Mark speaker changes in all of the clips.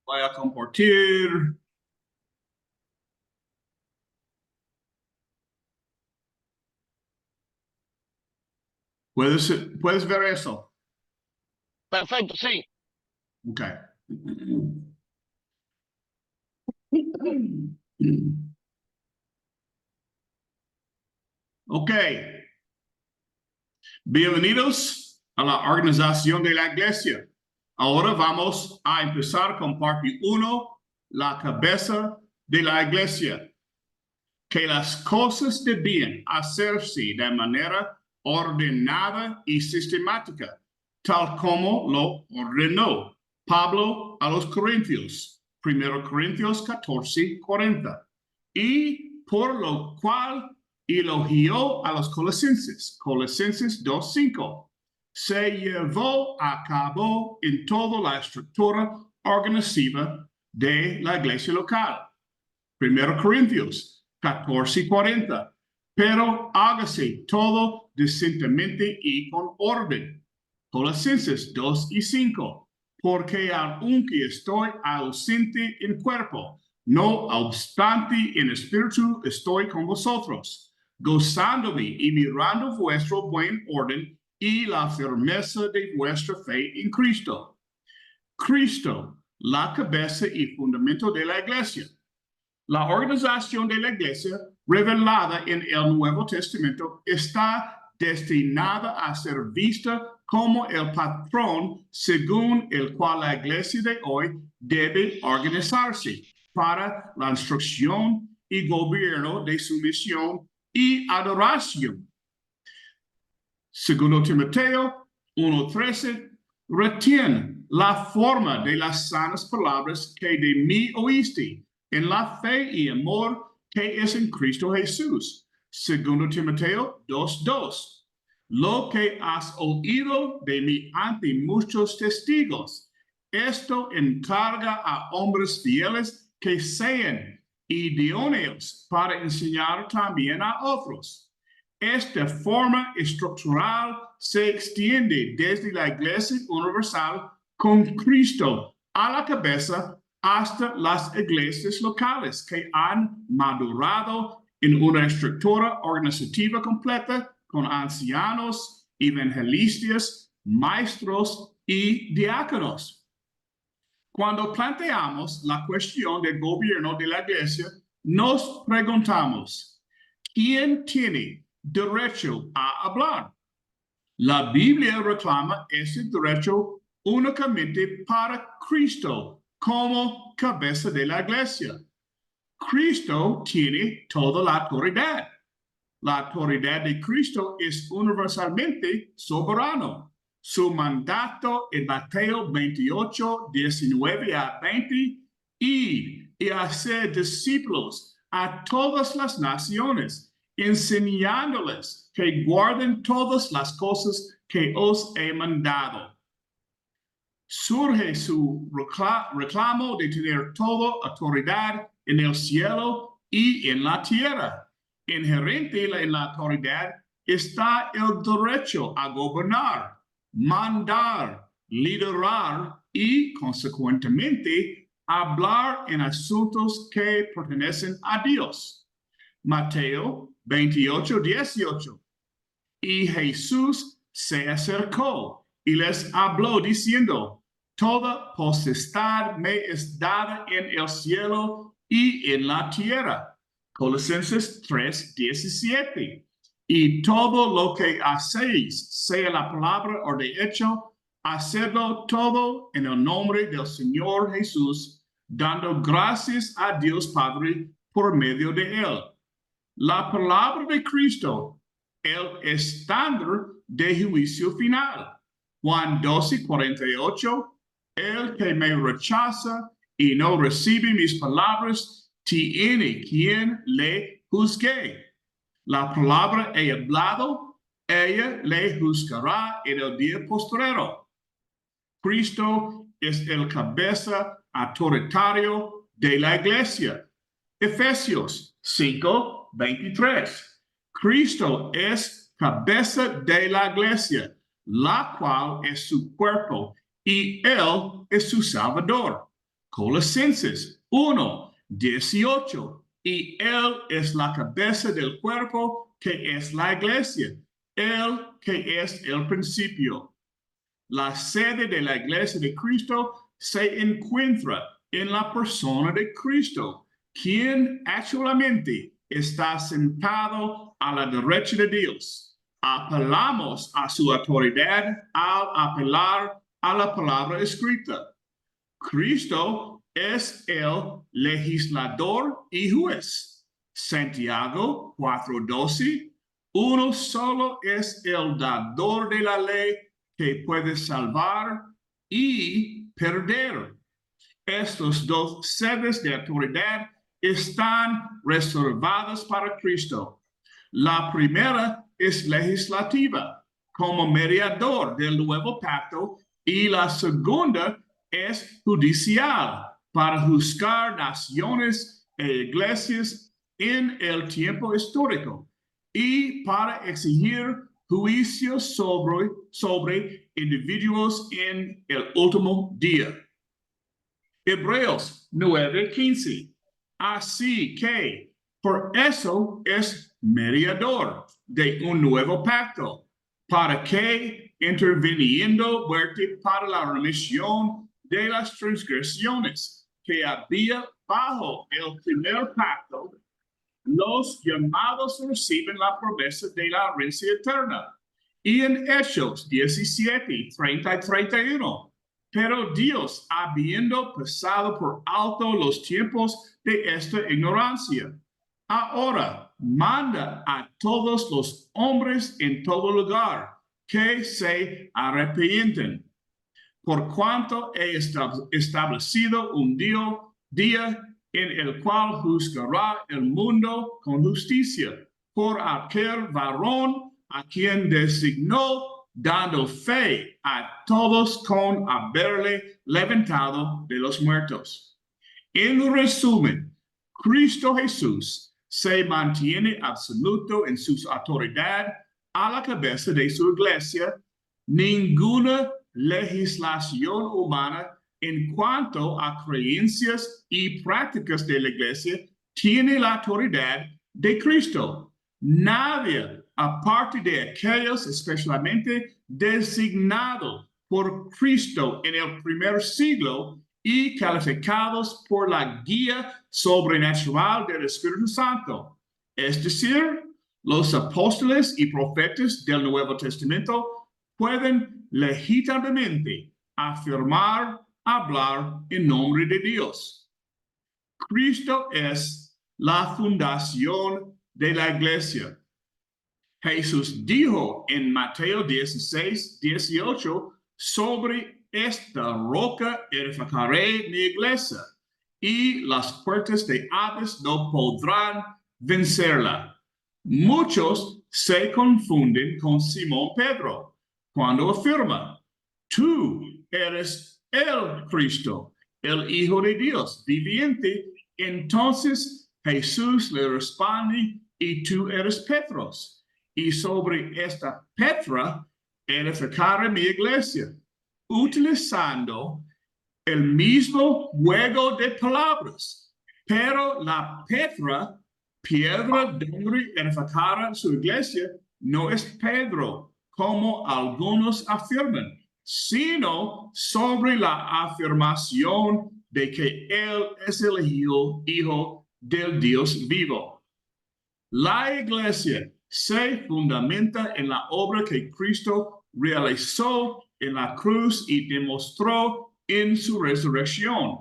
Speaker 1: Voy a compartir. ¿Puedes ver eso?
Speaker 2: Perfecto, sí.
Speaker 1: Ok. Ok. Bienvenidos a la organización de la iglesia. Ahora vamos a empezar con parte 1, la cabeza de la iglesia. Que las cosas debían hacerse de manera ordenada y sistemática, tal como lo ordenó Pablo a los Corintios, 1 Corintios 14:40, y por lo cual elogió a los Colosenses, Colosenses 2:5. Se llevó a cabo en toda la estructura organizativa de la iglesia local. 1 Corintios 14:40. Pero hágase todo decentemente y con orden. Colosenses 2:5. Porque aunque estoy ausente en cuerpo, no obstante en espíritu estoy con vosotros, gozándome y mirando vuestro buen orden y la firmeza de vuestra fe en Cristo. Cristo, la cabeza y fundamento de la iglesia. La organización de la iglesia revelada en el Nuevo Testamento está destinada a ser vista como el patrón según el cual la iglesia de hoy debe organizarse para la instrucción y gobierno de su misión y adoración. Segundo Timoteo 1:13, retiene la forma de las sanas palabras que de mí oíste, en la fe y amor que es en Cristo Jesús. Segundo Timoteo 2:2. Lo que has oído de mí ante muchos testigos, esto encarga a hombres fieles que sean idóneos para enseñar también a otros. Esta forma estructural se extiende desde la Iglesia Universal con Cristo a la cabeza hasta las iglesias locales que han madurado en una estructura organizativa completa con ancianos, evangelistas, maestros y diáconos. Cuando planteamos la cuestión del gobierno de la iglesia, nos preguntamos, ¿quién tiene derecho a hablar? La Biblia reclama ese derecho únicamente para Cristo como cabeza de la iglesia. Cristo tiene toda la autoridad. La autoridad de Cristo es universalmente soberano. Su mandato en Mateo 28:19-20, y hacer discípulos a todas las naciones, enseñándoles que guarden todas las cosas que os he mandado. Surge su reclamo de tener toda autoridad en el cielo y en la tierra. Inherente en la autoridad está el derecho a gobernar, mandar, liderar y, consecuentemente, hablar en asuntos que pertenecen a Dios. Mateo 28:18. Y Jesús se acercó y les habló diciendo, toda potestad me es dada en el cielo y en la tierra. Colosenses 3:17. Y todo lo que hacéis, sea la palabra o de hecho, hacedlo todo en el nombre del Señor Jesús, dando gracias a Dios Padre por medio de él. La palabra de Cristo, el estándar de juicio final. Juan 12:48, el que me rechaza y no recibe mis palabras, tiene quien le juzgue. La palabra he hablado, ella le juzgará en el día postrero. Cristo es el cabeza autoritario de la iglesia. Efesios 5:23. Cristo es cabeza de la iglesia, la cual es su cuerpo, y él es su salvador. Colosenses 1:18. Y Él es la cabeza del cuerpo, que es la iglesia. Él que es el principio. La sede de la iglesia de Cristo se encuentra en la persona de Cristo, quien actualmente está sentado a la derecha de Dios. Apelamos a su autoridad al apelar a la palabra escrita. Cristo es el legislador y juez. Santiago 4:12. Uno solo es el dador de la ley, que puede salvar y perder. Estos dos sedes de autoridad están reservados para Cristo. La primera es legislativa, como mediador del nuevo pacto, y la segunda es judicial, para juzgar naciones e iglesias en el tiempo histórico y para exigir juicios sobre individuos en el último día. Hebreos 9:15. Así que por eso es mediador de un nuevo pacto, para que, interviniendo muerte para la remisión de las transgresiones que había bajo el primer pacto, los llamados reciben la promesa de la herencia eterna. Y en Hechos 17:30 y 31. Pero Dios, habiendo pasado por alto los tiempos de esta ignorancia, ahora manda a todos los hombres en todo lugar que se arrepienten, por cuanto he establecido un día en el cual juzgará el mundo con justicia por aquel varón a quien designó, dando fe a todos con haberle levantado de los muertos. En resumen, Cristo Jesús se mantiene absoluto en su autoridad a la cabeza de su iglesia. Ninguna legislación humana en cuanto a creencias y prácticas de la iglesia tiene la autoridad de Cristo. Nadie, aparte de aquellos especialmente designados por Cristo en el primer siglo y calificados por la guía sobrenatural del Espíritu Santo, es decir, los apóstoles y profetas del Nuevo Testamento, pueden legítimamente afirmar, hablar en nombre de Dios. Cristo es la fundación de la iglesia. Jesús dijo en Mateo 16:18, sobre esta roca edificaré mi iglesia, y las puertas de Hades no podrán vencerla. Muchos se confunden con Simón Pedro cuando afirma: tú eres el Cristo, el Hijo de Dios viviente. Entonces Jesús le responde: y tú eres Petros, y sobre esta Petra edificaré mi iglesia, utilizando el mismo juego de palabras. Pero la Petra, piedra donde edificará su iglesia, no es Pedro, como algunos afirman, sino sobre la afirmación de que él es el hijo del Dios vivo. La iglesia se fundamenta en la obra que Cristo realizó en la cruz y demostró en su resurrección.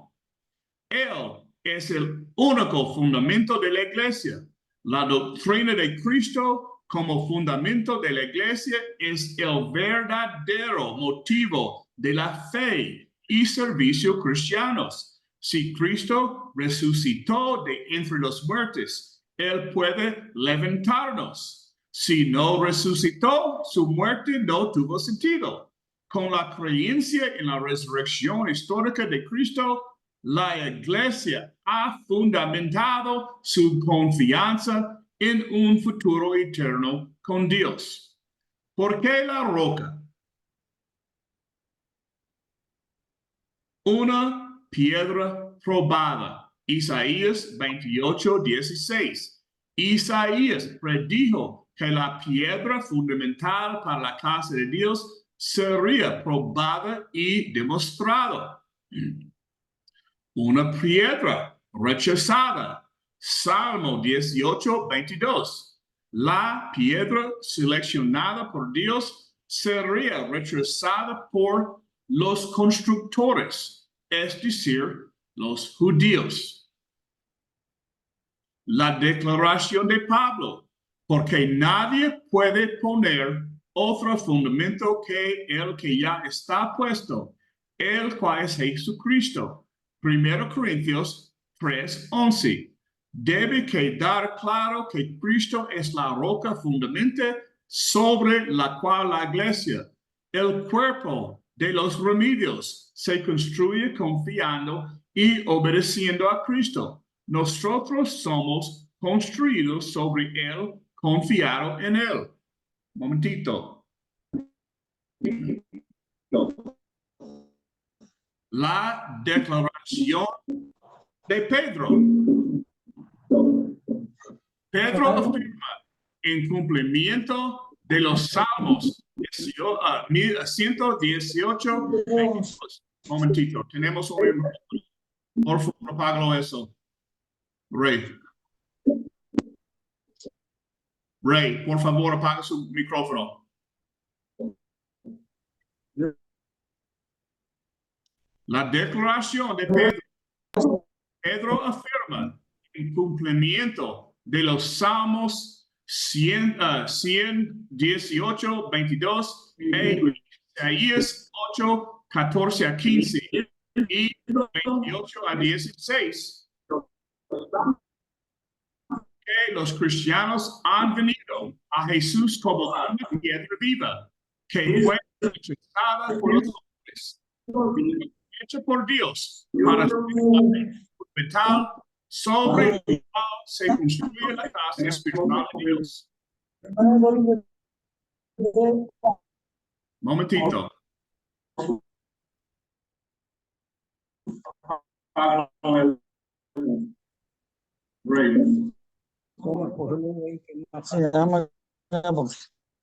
Speaker 1: Él es el único fundamento de la iglesia. La doctrina de Cristo como fundamento de la iglesia es el verdadero motivo de la fe y servicio cristianos. Si Cristo resucitó de entre los muertos, Él puede levantarnos. Si no resucitó, su muerte no tuvo sentido. Con la creencia en la resurrección histórica de Cristo, la iglesia ha fundamentado su confianza en un futuro eterno con Dios. ¿Por qué la roca? Una piedra probada. Isaías 28:16. Isaías predijo que la piedra fundamental para la casa de Dios sería probada y demostrada. Una piedra rechazada. Salmo 18:22. La piedra seleccionada por Dios sería rechazada por los constructores, es decir, los judíos. La declaración de Pablo, porque nadie puede poner otro fundamento que el que ya está puesto, el cual es Jesucristo. 1 Corintios 3:11. Debe quedar claro que Cristo es la roca fundamental sobre la cual la iglesia, el cuerpo de los remedios, se construye confiando y obedeciendo a Cristo. Nosotros somos construidos sobre él, confiado en él. Momentito. La declaración de Pedro. Pedro afirma en cumplimiento de los Salmos 118. Momentito, tenemos un... Por favor, apágalo eso. Ray, por favor, apaga su micrófono. La declaración de Pedro. Pedro afirma en cumplimiento de los Salmos 118:22 e Isaías 8:14-15 y 28-16. Que los cristianos han venido a Jesús como una piedra viva que fue rechazada por los hombres, hecha por Dios para ser fundamental sobre el cual se construye la casa espiritual de Dios. Momentito.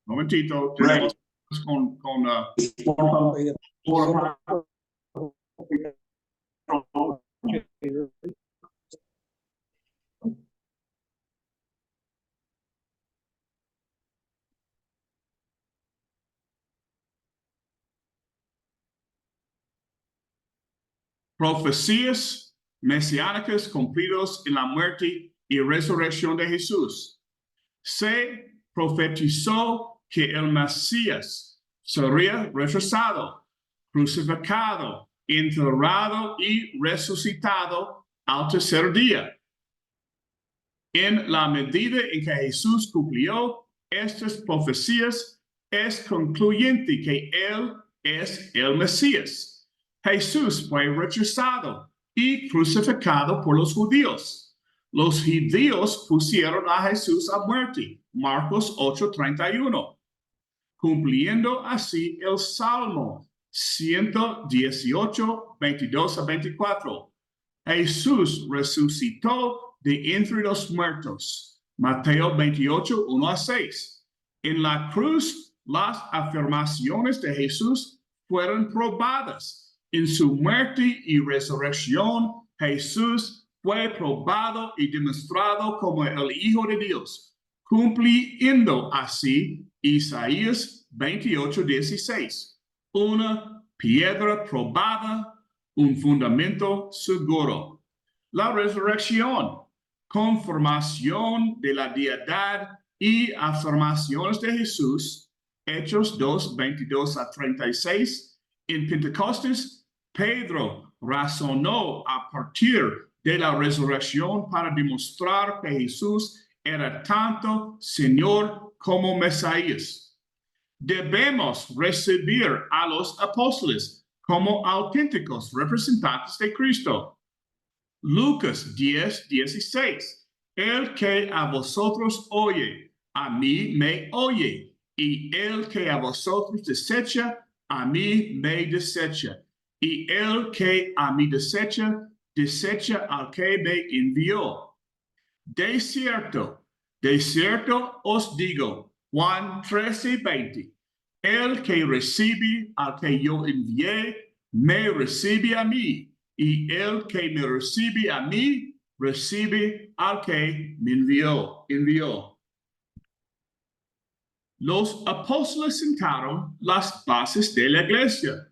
Speaker 1: Momentito, tenemos profecías mesiánicas cumplidas en la muerte y resurrección de Jesús. Se profetizó que el Mesías sería rechazado, crucificado, enterrado y resucitado al tercer día. En la medida en que Jesús cumplió estas profecías, es concluyente que Él es el Mesías. Jesús fue rechazado y crucificado por los judíos. Los judíos pusieron a Jesús a muerte. Marcos 8:31. Cumpliendo así el Salmo 118:22-24. Jesús resucitó de entre los muertos. Mateo 28:1-6. En la cruz, las afirmaciones de Jesús fueron probadas. En su muerte y resurrección, Jesús fue probado y demostrado como el Hijo de Dios, cumpliendo así Isaías 28:16. Una piedra probada, un fundamento seguro. La resurrección, conformación de la deidad y afirmaciones de Jesús, Hechos 2:22-36. En Pentecostés, Pedro razonó a partir de la resurrección para demostrar que Jesús era tanto Señor como Mesías. Debemos recibir a los apóstoles como auténticos representantes de Cristo. Lucas 10:16. El que a vosotros oye, a mí me oye, y el que a vosotros desecha, a mí me desecha, y el que a mí desecha, desecha al que me envió. De cierto os digo, Juan 13:20, el que recibe al que yo envié, me recibe a mí, y el que me recibe a mí, recibe al que me envió. Los apóstoles sentaron las bases de la iglesia.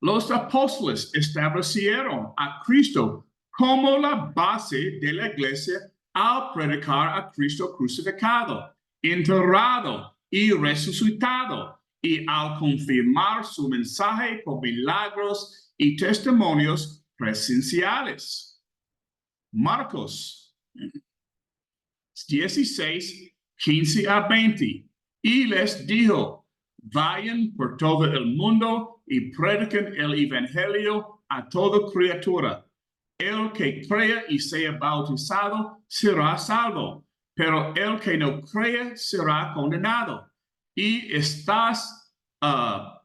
Speaker 1: Los apóstoles establecieron a Cristo como la base de la iglesia al predicar a Cristo crucificado, enterrado y resucitado, y al confirmar su mensaje con milagros y testimonios presenciales. Marcos 16:15-20. Y les dijo, vayan por todo el mundo y prediquen el evangelio a toda criatura. El que crea y sea bautizado será salvo, pero el que no crea será condenado. Y estas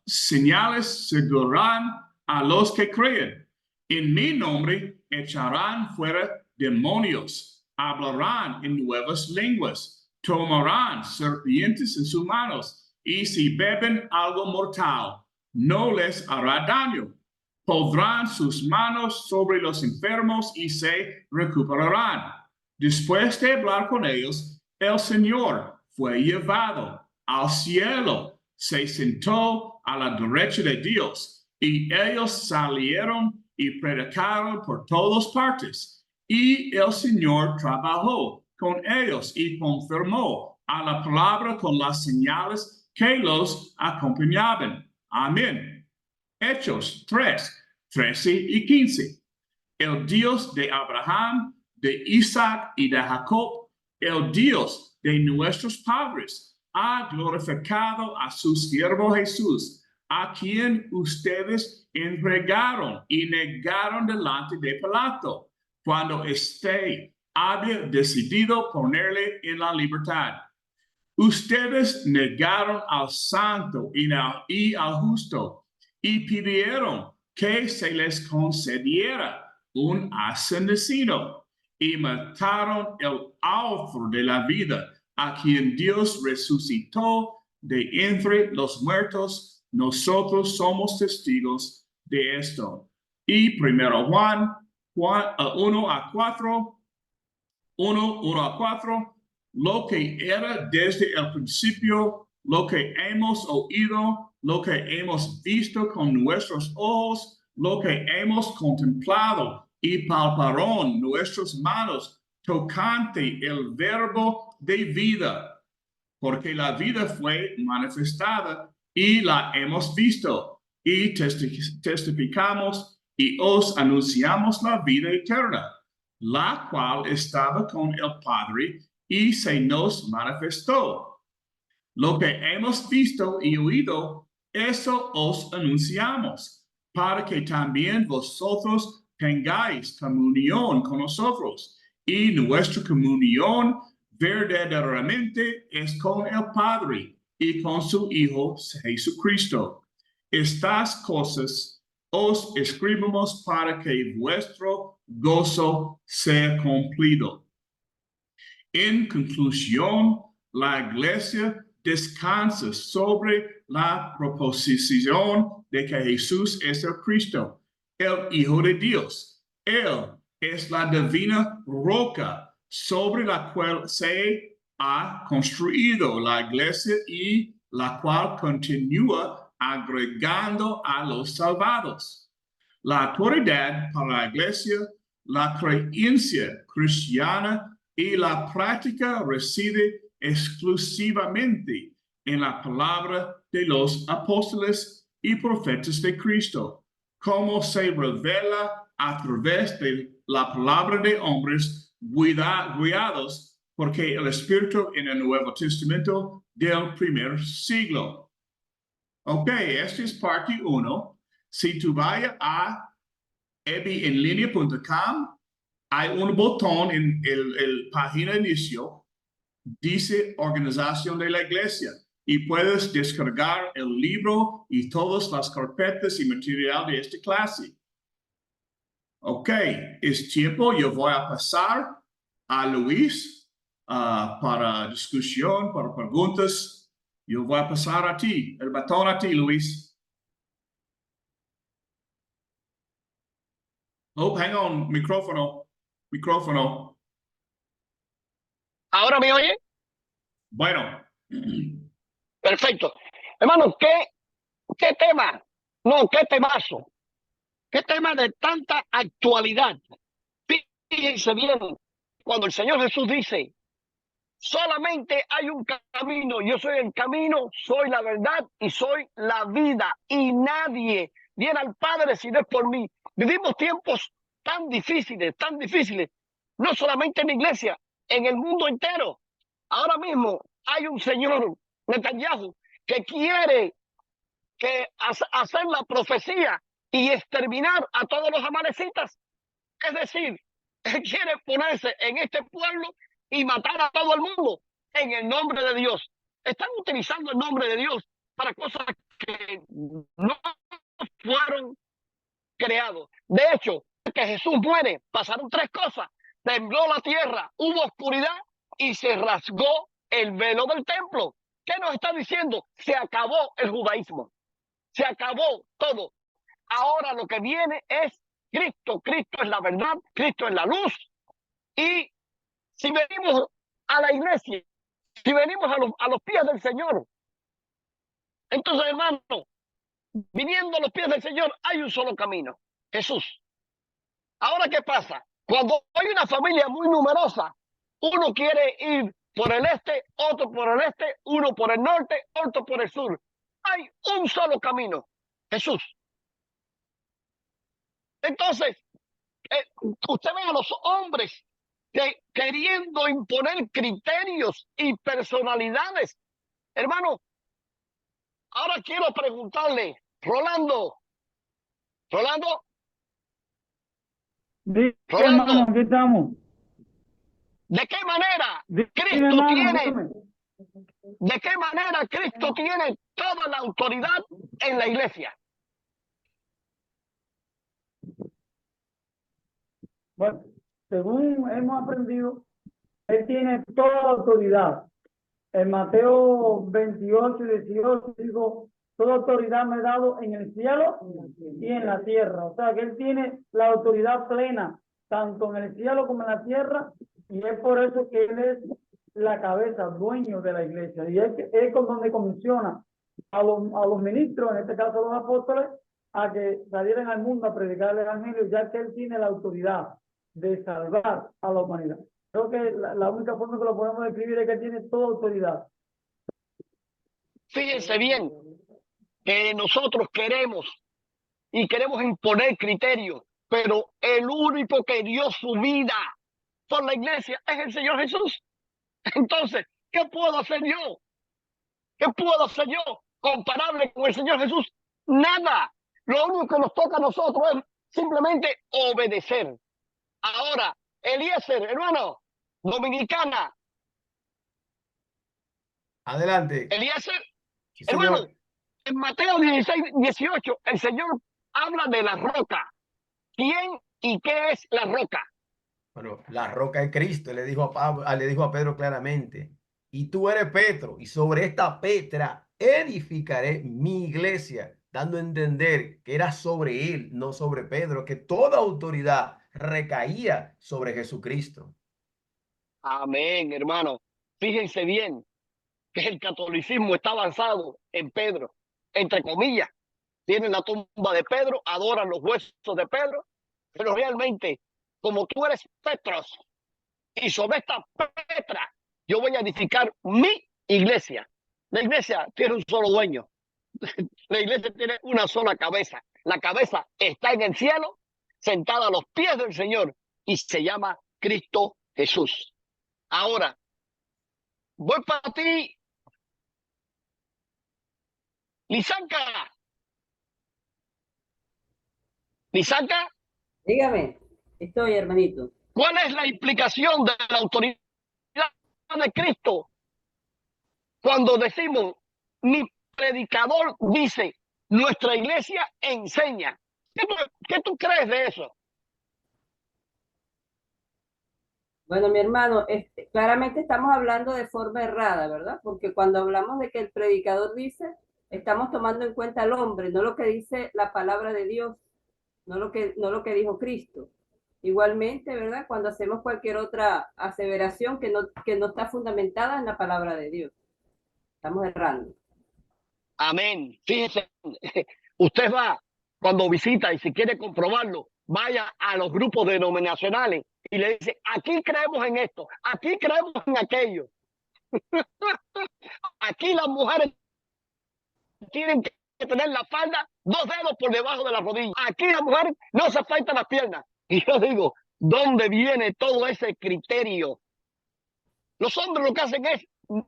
Speaker 1: señales seguirán a los que creen. En mi nombre echarán fuera demonios, hablarán en nuevas lenguas, tomarán serpientes en sus manos, y si beben algo mortal, no les hará daño. Pondrán sus manos sobre los enfermos y se recuperarán. Después de hablar con ellos, el Señor fue llevado al cielo, se sentó a la derecha de Dios, y ellos salieron y predicaron por todas partes. Y el Señor trabajó con ellos y confirmó a la palabra con las señales que los acompañaban. Amén. Hechos 3:13-15. El Dios de Abraham, de Isaac y de Jacob, el Dios de nuestros padres, ha glorificado a su siervo Jesús, a quien ustedes entregaron y negaron delante de Pilato, cuando éste había decidido ponerle en la libertad. Ustedes negaron al santo y al justo y pidieron que se les concediera un ascenso y mataron el autor de la vida, a quien Dios resucitó de entre los muertos. Nosotros somos testigos de esto. Y primero Juan 1:4, lo que era desde el principio, lo que hemos oído, lo que hemos visto con nuestros ojos, lo que hemos contemplado y palparon nuestras manos tocante el verbo de vida, porque la vida fue manifestada y la hemos visto y testificamos y os anunciamos la vida eterna, la cual estaba con el Padre y se nos manifestó. Lo que hemos visto y oído, eso os anunciamos, para que también vosotros tengáis comunión con nosotros. Y nuestra comunión verdaderamente es con el Padre y con su Hijo Jesucristo. Estas cosas os escribimos para que vuestro gozo sea cumplido. En conclusión, la iglesia descansa sobre la proposición de que Jesús es el Cristo, el Hijo de Dios. Él es la divina roca sobre la cual se ha construido la iglesia y la cual continúa agregando a los salvados. La autoridad para la iglesia, la creencia cristiana y la práctica reside exclusivamente en la palabra de los apóstoles y profetas de Cristo, como se revela a través de la palabra de hombres guiados porque el Espíritu en el Nuevo Testamento del primer siglo. Ok, esta es parte 1. Si tú vayas a ebyenlinea.com, hay un botón en el página de inicio, dice Organización de la Iglesia, y puedes descargar el libro y todas las carpetas y material de esta clase. Ok, es tiempo. Yo voy a pasar a Luis para discusión, para preguntas. Yo voy a pasar a ti, el batón a ti, Luis. Oh, hang on, micrófono, micrófono.
Speaker 2: ¿Ahora me oye?
Speaker 1: Bueno,
Speaker 2: Perfecto. Hermano, ¿qué tema? No, qué temazo. Qué tema de tanta actualidad. Fíjense bien, cuando el Señor Jesús dice, solamente hay un camino, yo soy el camino, soy la verdad y soy la vida, y nadie viene al Padre si no es por mí. Vivimos tiempos tan difíciles, no solamente en la iglesia, en el mundo entero. Ahora mismo hay un señor, Netanyahu, que quiere hacer la profecía y exterminar a todos los amalecitas. Es decir, él quiere ponerse en este pueblo y matar a todo el mundo en el nombre de Dios. Están utilizando el nombre de Dios para cosas que no fueron creados. De hecho, que Jesús muere, pasaron tres cosas. Tembló la tierra, hubo oscuridad y se rasgó el velo del templo. ¿Qué nos está diciendo? Se acabó el judaísmo. Se acabó todo. Ahora lo que viene es Cristo. Cristo es la verdad, Cristo es la luz. Y si venimos a la iglesia, si venimos a los pies del Señor, entonces, hermano, viniendo a los pies del Señor, hay un solo camino, Jesús. Ahora, ¿qué pasa? Cuando hay una familia muy numerosa, uno quiere ir por el este, otro por el este, uno por el norte, otro por el sur. Hay un solo camino, Jesús. Entonces, usted ve a los hombres queriendo imponer criterios y personalidades. Hermano, ahora quiero preguntarle, Rolando,
Speaker 3: Dime, hermano,
Speaker 2: Rolando,
Speaker 3: aquí estamos.
Speaker 2: ¿de qué manera
Speaker 3: Dime,
Speaker 2: Cristo
Speaker 3: hermano,
Speaker 2: tiene,
Speaker 3: dígame.
Speaker 2: de qué manera Cristo tiene toda la autoridad en la iglesia?
Speaker 3: Bueno, según hemos aprendido, Él tiene toda la autoridad. En Mateo 28 y 18 dijo, toda autoridad me ha dado en el cielo y en la tierra. O sea, que Él tiene la autoridad plena, tanto en el cielo como en la tierra, y es por eso que Él es la cabeza, dueño de la iglesia. Y es con donde comisiona a los ministros, en este caso a los apóstoles, a que salieran al mundo a predicar el evangelio, ya que Él tiene la autoridad de salvar a la humanidad. Creo que la única forma que lo podemos describir es que tiene toda autoridad.
Speaker 2: Fíjense bien que nosotros queremos imponer criterios, pero el único que dio su vida por la iglesia es el Señor Jesús. Entonces, ¿qué puedo hacer yo? ¿Qué puedo hacer yo comparable con el Señor Jesús? Nada. Lo único que nos toca a nosotros es simplemente obedecer. Ahora, Eliezer, hermano, Dominicana,
Speaker 4: Adelante.
Speaker 2: Eliezer,
Speaker 4: Sí,
Speaker 2: hermano,
Speaker 4: señor.
Speaker 2: en Mateo 16, 18, el Señor habla de la roca. ¿Quién y qué es la roca?
Speaker 4: Bueno, la roca es Cristo, le dijo a Pablo, le dijo a Pedro claramente. Y tú eres Petro, y sobre esta Petra edificaré mi iglesia, dando a entender que era sobre él, no sobre Pedro, que toda autoridad recaía sobre Jesucristo.
Speaker 2: Amén, hermano. Fíjense bien que el catolicismo está avanzado en Pedro, entre comillas. Tienen la tumba de Pedro, adoran los huesos de Pedro, pero realmente, como tú eres Petros, y sobre esta Petra, yo voy a edificar mi iglesia. La iglesia tiene un solo dueño. La iglesia tiene una sola cabeza. La cabeza está en el cielo, sentada a los pies del Señor, y se llama Cristo Jesús. Ahora, voy para ti, Lisanca. Lisanca,
Speaker 5: Dígame, estoy, hermanito.
Speaker 2: ¿cuál es la implicación de la autoridad de Cristo cuando decimos, mi predicador dice, nuestra iglesia enseña? ¿Qué tú crees de eso?
Speaker 5: Bueno, mi hermano, claramente estamos hablando de forma errada, ¿verdad? Porque cuando hablamos de que el predicador dice, estamos tomando en cuenta al hombre, no lo que dice la palabra de Dios, no lo que dijo Cristo. Igualmente, ¿verdad? Cuando hacemos cualquier otra aseveración que no está fundamentada en la palabra de Dios, estamos errando.
Speaker 2: Amén. Fíjese, usted va cuando visita y si quiere comprobarlo, vaya a los grupos denominacionales y le dice, aquí creemos en esto, aquí creemos en aquello. Aquí las mujeres tienen que tener la falda 2 dedos por debajo de la rodilla. Aquí las mujeres no se afeitan las piernas. Y yo digo, ¿dónde viene todo ese criterio? Los hombres lo que hacen es,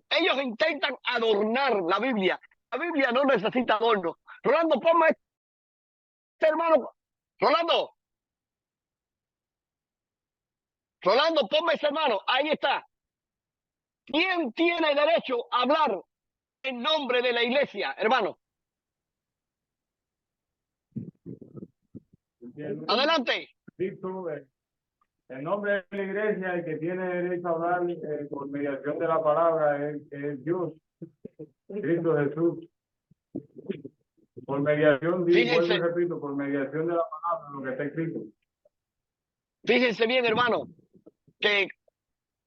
Speaker 2: ellos intentan adornar la Biblia. La Biblia no necesita adorno. Rolando, ponme este hermano. Rolando, Rolando, ponme ese hermano. Ahí está. ¿Quién tiene derecho a hablar en nombre de la iglesia, hermano? Adelante.
Speaker 6: En nombre de la iglesia, el que tiene derecho a hablar por mediación de la palabra es Dios, Cristo Jesús. Por mediación,
Speaker 2: Fíjense.
Speaker 6: vuelvo y repito, por mediación de la palabra, lo que está escrito.
Speaker 2: Fíjense bien, hermano, que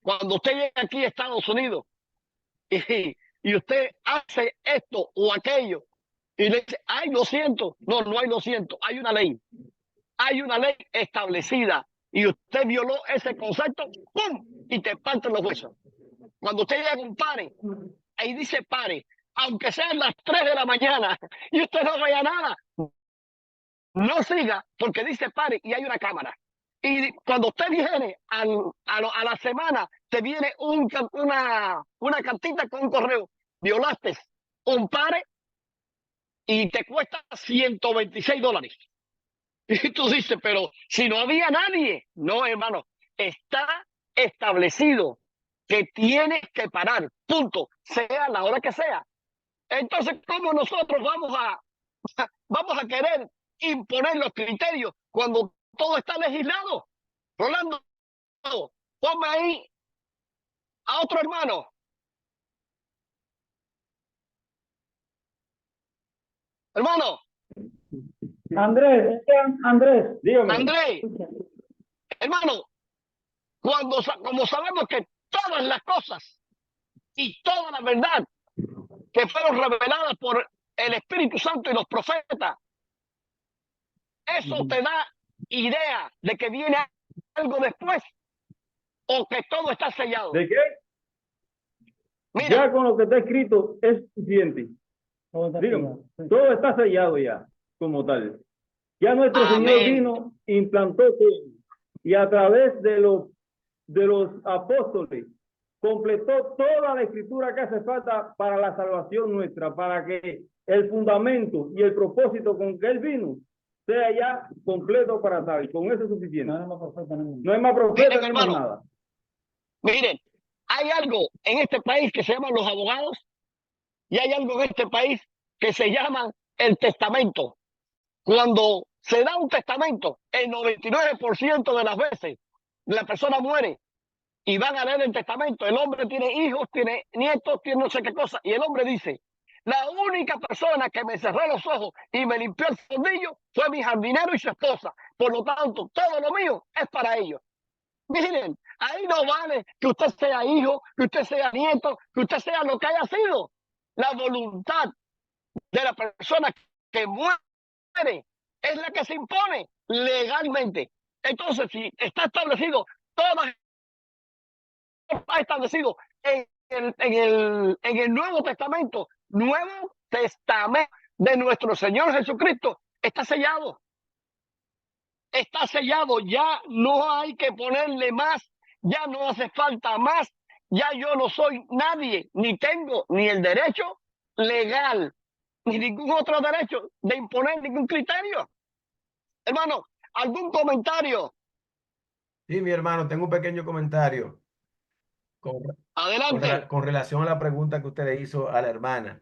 Speaker 2: cuando usted llega aquí a Estados Unidos y usted hace esto o aquello y le dice, ay, lo siento. No, no hay lo siento. Hay una ley. Hay una ley establecida y usted violó ese concepto, ¡pum! Y te parten los huesos. Cuando usted llega a un pare, ahí dice pare, aunque sean las 3 de la mañana y usted no vea nada, no siga porque dice pare y hay una cámara. Y cuando usted viene a la semana, te viene una cartita con un correo. Violaste un pare y te cuesta $126. Y tú dices, pero si no había nadie. No, hermano, está establecido que tienes que parar, punto, sea la hora que sea. Entonces, ¿cómo nosotros vamos a querer imponer los criterios cuando todo está legislado? Rolando, ponme ahí a otro hermano. Hermano,
Speaker 3: Andrés, Andrés,
Speaker 6: Dígame.
Speaker 2: Andrés, hermano, como sabemos que todas las cosas y toda la verdad que fueron reveladas por el Espíritu Santo y los profetas, eso te da idea de que viene algo después o que todo está sellado.
Speaker 6: ¿De qué?
Speaker 2: Mira,
Speaker 6: Ya con lo que está escrito es suficiente. Dígame, todo está sellado ya, como tal. Ya nuestro
Speaker 2: Amén.
Speaker 6: Señor vino, implantó todo, y a través de los apóstoles, completó toda la escritura que hace falta para la salvación nuestra, para que el fundamento y el propósito con que Él vino sea ya completo para tal. Con eso es suficiente. No hay más profeta,
Speaker 2: Miren,
Speaker 6: no hay más
Speaker 2: hermano.
Speaker 6: nada.
Speaker 2: miren, hay algo en este país que se llaman los abogados y hay algo en este país que se llama el testamento. Cuando se da un testamento, el 99% de las veces la persona muere y van a leer el testamento. El hombre tiene hijos, tiene nietos, tiene no sé qué cosa. Y el hombre dice, la única persona que me cerró los ojos y me limpió el fondillo fue mi jardinero y su esposa. Por lo tanto, todo lo mío es para ellos. Miren, ahí no vale que usted sea hijo, que usted sea nieto, que usted sea lo que haya sido. La voluntad de la persona que muere es la que se impone legalmente. Entonces, si está establecido, todo está establecido en el Nuevo Testamento de nuestro Señor Jesucristo, está sellado. Está sellado, ya no hay que ponerle más, ya no hace falta más, ya yo no soy nadie, ni tengo ni el derecho legal, ni ningún otro derecho de imponer ningún criterio. Hermano, ¿algún comentario?
Speaker 4: Sí, mi hermano, tengo un pequeño comentario
Speaker 2: Adelante.
Speaker 4: con relación a la pregunta que usted le hizo a la hermana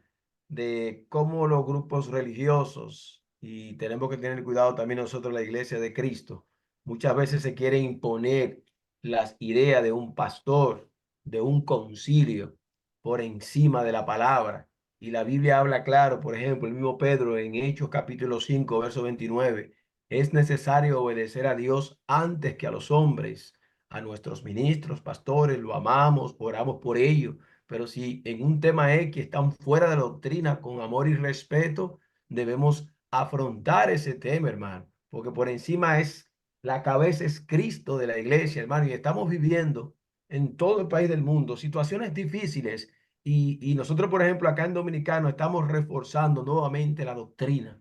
Speaker 4: de cómo los grupos religiosos, y tenemos que tener cuidado también nosotros, la Iglesia de Cristo, muchas veces se quiere imponer las ideas de un pastor, de un concilio, por encima de la palabra. Y la Biblia habla claro, por ejemplo, el mismo Pedro en Hechos capítulo 5, verso 29, es necesario obedecer a Dios antes que a los hombres, a nuestros ministros, pastores, lo amamos, oramos por ellos, pero si en un tema X están fuera de la doctrina con amor y respeto, debemos afrontar ese tema, hermano, porque por encima es la cabeza es Cristo de la iglesia, hermano, y estamos viviendo en todo el país del mundo situaciones difíciles y nosotros, por ejemplo, acá en Dominicano estamos reforzando nuevamente la doctrina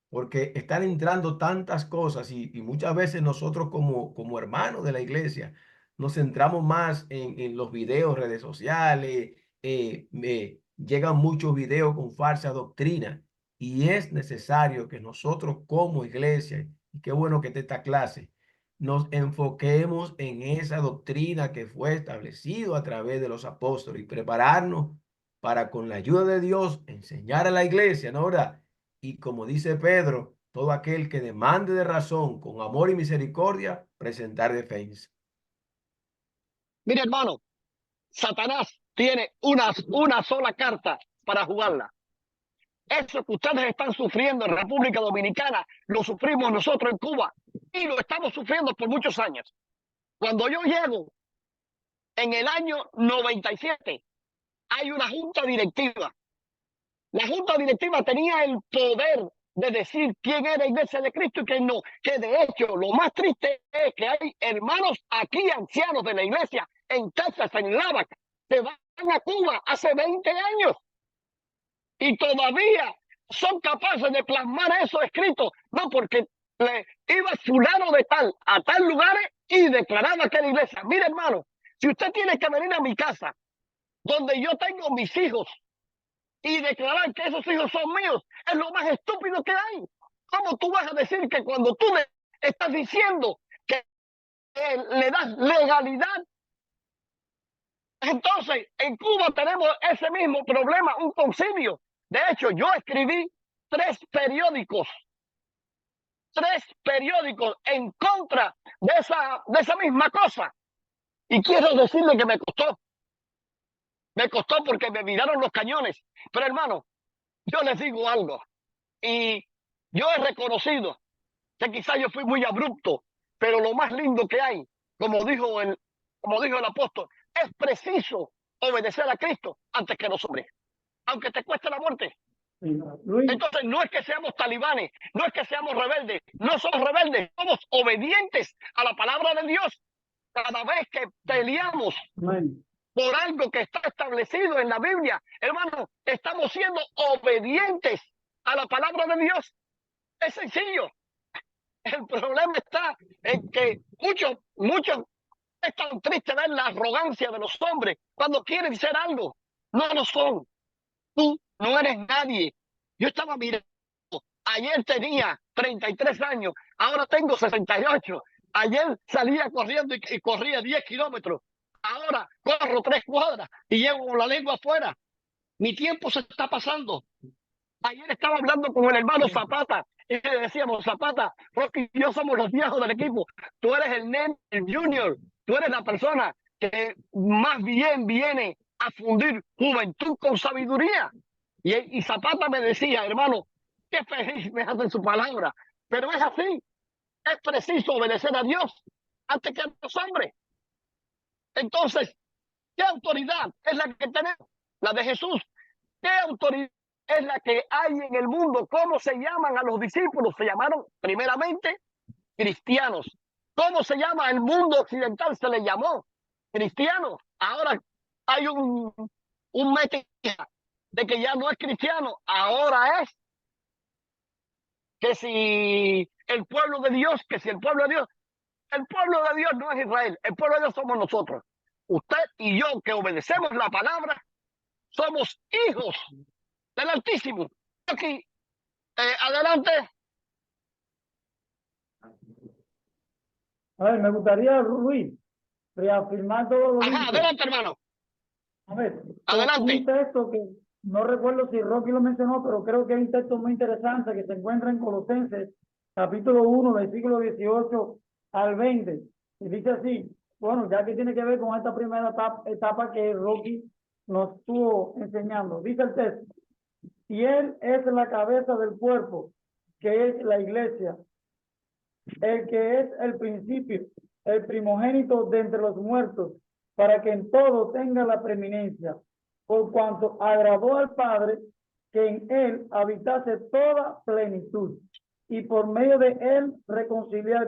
Speaker 4: porque están entrando tantas cosas y muchas veces nosotros como hermanos de la iglesia nos centramos más en los videos, redes sociales, llegan muchos videos con falsa doctrina y es necesario que nosotros como iglesia, y qué bueno que esté esta clase, nos enfoquemos en esa doctrina que fue establecido a través de los apóstoles y prepararnos para con la ayuda de Dios enseñar a la iglesia, ¿no? ¿Verdad? Y como dice Pedro, todo aquel que demande de razón con amor y misericordia, presentar defensa.
Speaker 2: Mire, hermano, Satanás tiene una sola carta para jugarla. Eso que ustedes están sufriendo en República Dominicana, lo sufrimos nosotros en Cuba y lo estamos sufriendo por muchos años. Cuando yo llego en el año 97, hay una junta directiva. La junta directiva tenía el poder de decir quién era Iglesia de Cristo y quién no. Que de hecho, lo más triste es que hay hermanos aquí, ancianos de la iglesia, en Texas, en Lubbock, que van a Cuba hace 20 años y todavía son capaces de plasmar eso escrito. No, porque le iba fulano de tal a tal lugares y declaraba que era iglesia. Mire, hermano, si usted tiene que venir a mi casa, donde yo tengo mis hijos, y declarar que esos hijos son míos, es lo más estúpido que hay. ¿Cómo tú vas a decir que cuando tú le estás diciendo que le das legalidad? Entonces, en Cuba tenemos ese mismo problema, un concilio. De hecho, yo escribí 3 periódicos en contra de esa misma cosa. Y quiero decirle que me costó porque me miraron los cañones. Pero hermano, yo les digo algo. Y yo he reconocido que quizás yo fui muy abrupto, pero lo más lindo que hay, como dijo el apóstol, es preciso obedecer a Cristo antes que los hombres, aunque te cueste la muerte.
Speaker 3: Luis,
Speaker 2: Entonces no es que seamos talibanes, no es que seamos rebeldes, no somos rebeldes, somos obedientes a la palabra de Dios. Cada vez que peleamos
Speaker 3: amén.
Speaker 2: por algo que está establecido en la Biblia, hermano, estamos siendo obedientes a la palabra de Dios. Es sencillo. El problema está en que muchos es tan triste ver la arrogancia de los hombres cuando quieren ser algo. No lo son. Tú no eres nadie. Yo estaba mirando. Ayer tenía 33 años. Ahora tengo 68. Ayer salía corriendo y corría 10 kilómetros. Ahora corro 3 cuadras y llevo con la lengua afuera. Mi tiempo se está pasando. Ayer estaba hablando con el hermano Zapata y le decíamos, Zapata, Rocky y yo somos los viejos del equipo. Tú eres el nene, el junior. Tú eres la persona que más bien viene a fundir juventud con sabiduría. Y Zapata me decía, hermano, qué feliz me hace su palabra. Pero es así. Es preciso obedecer a Dios antes que a los hombres. Entonces, ¿qué autoridad es la que tenemos? La de Jesús. ¿Qué autoridad es la que hay en el mundo? ¿Cómo se llaman a los discípulos? Se llamaron primeramente cristianos. ¿Cómo se llama el mundo occidental? Se le llamó cristianos. Ahora hay un mete de que ya no es cristiano. Ahora es que si el pueblo de Dios, que si el pueblo de Dios. El pueblo de Dios no es Israel. El pueblo de Dios somos nosotros. Usted y yo que obedecemos la palabra, somos hijos del Altísimo. Aquí, adelante.
Speaker 3: A ver, me gustaría, Luis, reafirmar todo lo que
Speaker 2: Ajá,
Speaker 3: dice.
Speaker 2: adelante, hermano.
Speaker 3: A ver,
Speaker 2: Adelante.
Speaker 3: un texto que no recuerdo si Rocky lo mencionó, pero creo que es un texto muy interesante que se encuentra en Colosenses, capítulo 1, versículo 18 al 20. Y dice así: bueno, ya que tiene que ver con esta primera etapa que Rocky nos estuvo enseñando. Dice el texto, y él es la cabeza del cuerpo, que es la iglesia, el que es el principio, el primogénito de entre los muertos, para que en todo tenga la preeminencia, por cuanto agradó al Padre que en él habitase toda plenitud, y por medio de él reconciliar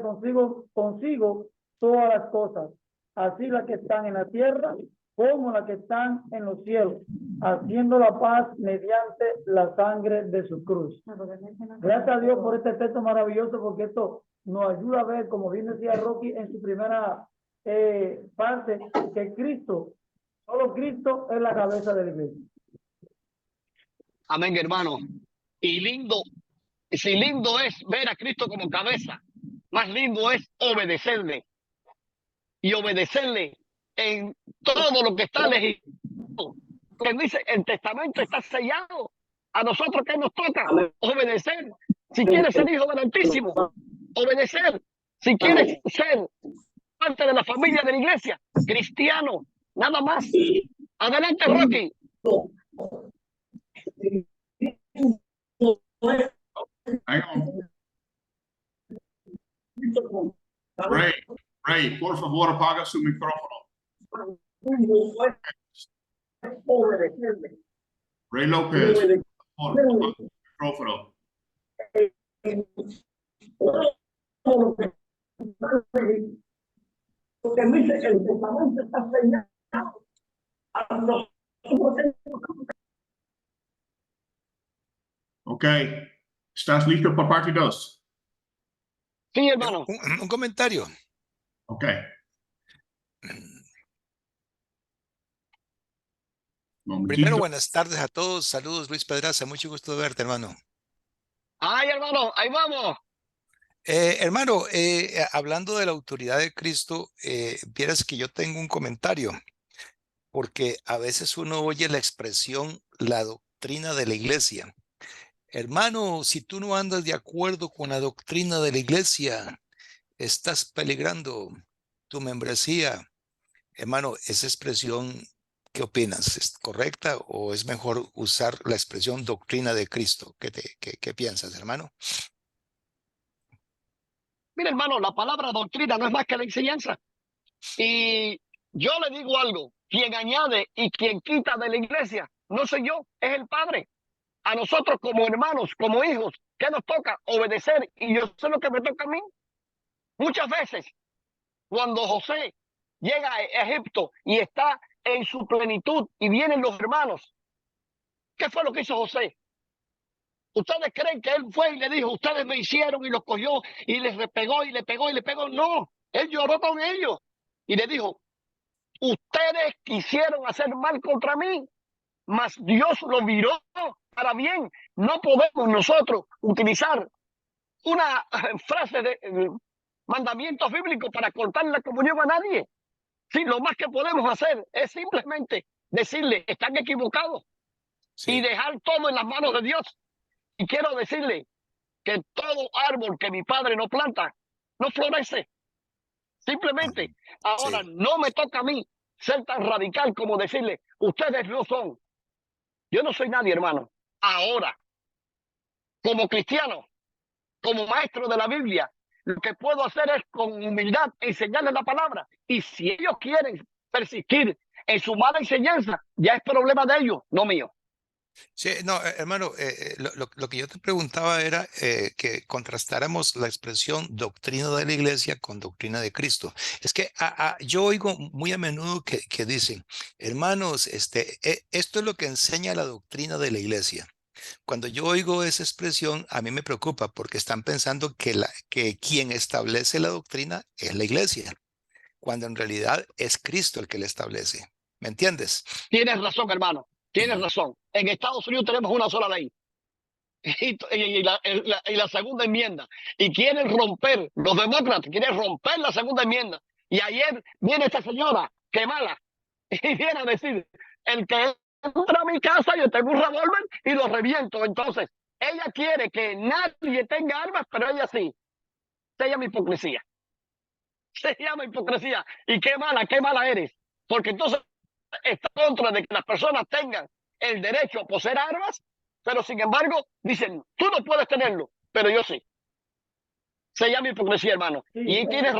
Speaker 3: consigo todas las cosas, así las que están en la tierra como las que están en los cielos, haciendo la paz mediante la sangre de su cruz. Gracias a Dios por este texto maravilloso, porque esto nos ayuda a ver, como bien decía Rocky en su primera parte, que Cristo, solo Cristo es la cabeza de la iglesia.
Speaker 2: Amén, hermano. Y lindo, si lindo es ver a Cristo como cabeza, más lindo es obedecerle. Y obedecerle en todo lo que está legislado. Que dice, el testamento está sellado. A nosotros, ¿qué nos toca? Obedecer. Si quieres ser hijo del Altísimo, obedecer. Si quieres ser parte de la familia de la iglesia, cristiano, nada más. Adelante, Rocky.
Speaker 1: Hang on. Ray, por favor, apaga su micrófono. Ray López, por favor, apaga su micrófono. Ok, ¿estás listo para parte 2?
Speaker 2: Sí, hermano.
Speaker 7: Un comentario.
Speaker 1: Ok. Momentito.
Speaker 7: Primero, buenas tardes a todos. Saludos, Luis Pedraza. Mucho gusto verte, hermano.
Speaker 2: Ay, hermano, ahí vamos.
Speaker 7: Hermano, hablando de la autoridad de Cristo, vieras que yo tengo un comentario, porque a veces uno oye la expresión, la doctrina de la iglesia. Hermano, si tú no andas de acuerdo con la doctrina de la iglesia, estás peligrando tu membresía. Hermano, esa expresión, ¿qué opinas? ¿Es correcta o es mejor usar la expresión doctrina de Cristo? ¿Qué piensas, hermano?
Speaker 2: Mira, hermano, la palabra doctrina no es más que la enseñanza. Y yo le digo algo, quien añade y quien quita de la iglesia, no soy yo, es el Padre. A nosotros como hermanos, como hijos, ¿qué nos toca? Obedecer. Y yo sé lo que me toca a mí. Muchas veces, cuando José llega a Egipto y está en su plenitud y vienen los hermanos, ¿qué fue lo que hizo José? ¿Ustedes creen que él fue y le dijo, ustedes me hicieron y los cogió y les repegó y le pegó y le pegó? No, él lloró con ellos y le dijo, ustedes quisieron hacer mal contra mí, mas Dios lo miró para bien. No podemos nosotros utilizar una frase de mandamientos bíblicos para cortar la comunión a nadie. Sí, lo más que podemos hacer es simplemente decirle, están equivocados,
Speaker 7: Sí.
Speaker 2: y dejar todo en las manos de Dios. Y quiero decirle que todo árbol que mi padre no planta, no florece. Simplemente, ahora
Speaker 7: Sí.
Speaker 2: no me toca a mí ser tan radical como decirle, ustedes no son. Yo no soy nadie, hermano. Ahora, como cristiano, como maestro de la Biblia, lo que puedo hacer es con humildad enseñarles la palabra. Y si ellos quieren persistir en su mala enseñanza, ya es problema de ellos, no mío.
Speaker 7: Sí, no, hermano, lo que yo te preguntaba era que contrastáramos la expresión doctrina de la iglesia con doctrina de Cristo. Es que yo oigo muy a menudo que dicen, hermanos, esto es lo que enseña la doctrina de la iglesia. Cuando yo oigo esa expresión, a mí me preocupa porque están pensando que quien establece la doctrina es la iglesia, cuando en realidad es Cristo el que la establece. ¿Me entiendes?
Speaker 2: Tienes razón, hermano. Tienes razón. En Estados Unidos tenemos una sola ley. Y la segunda enmienda. Y quieren romper, los demócratas quieren romper la segunda enmienda. Y ayer viene esta señora, que mala, y viene a decir, el que entra a mi casa, yo tengo un revólver y lo reviento. Entonces, ella quiere que nadie tenga armas, pero ella sí. Ella es mi hipocresía. se llama hipocresía. Y qué mala eres. Porque entonces está en contra de que las personas tengan el derecho a poseer armas, pero sin embargo dicen, tú no puedes tenerlo, pero yo sí. Se llama hipocresía, hermano.
Speaker 3: Sí,
Speaker 2: Y ahí tienes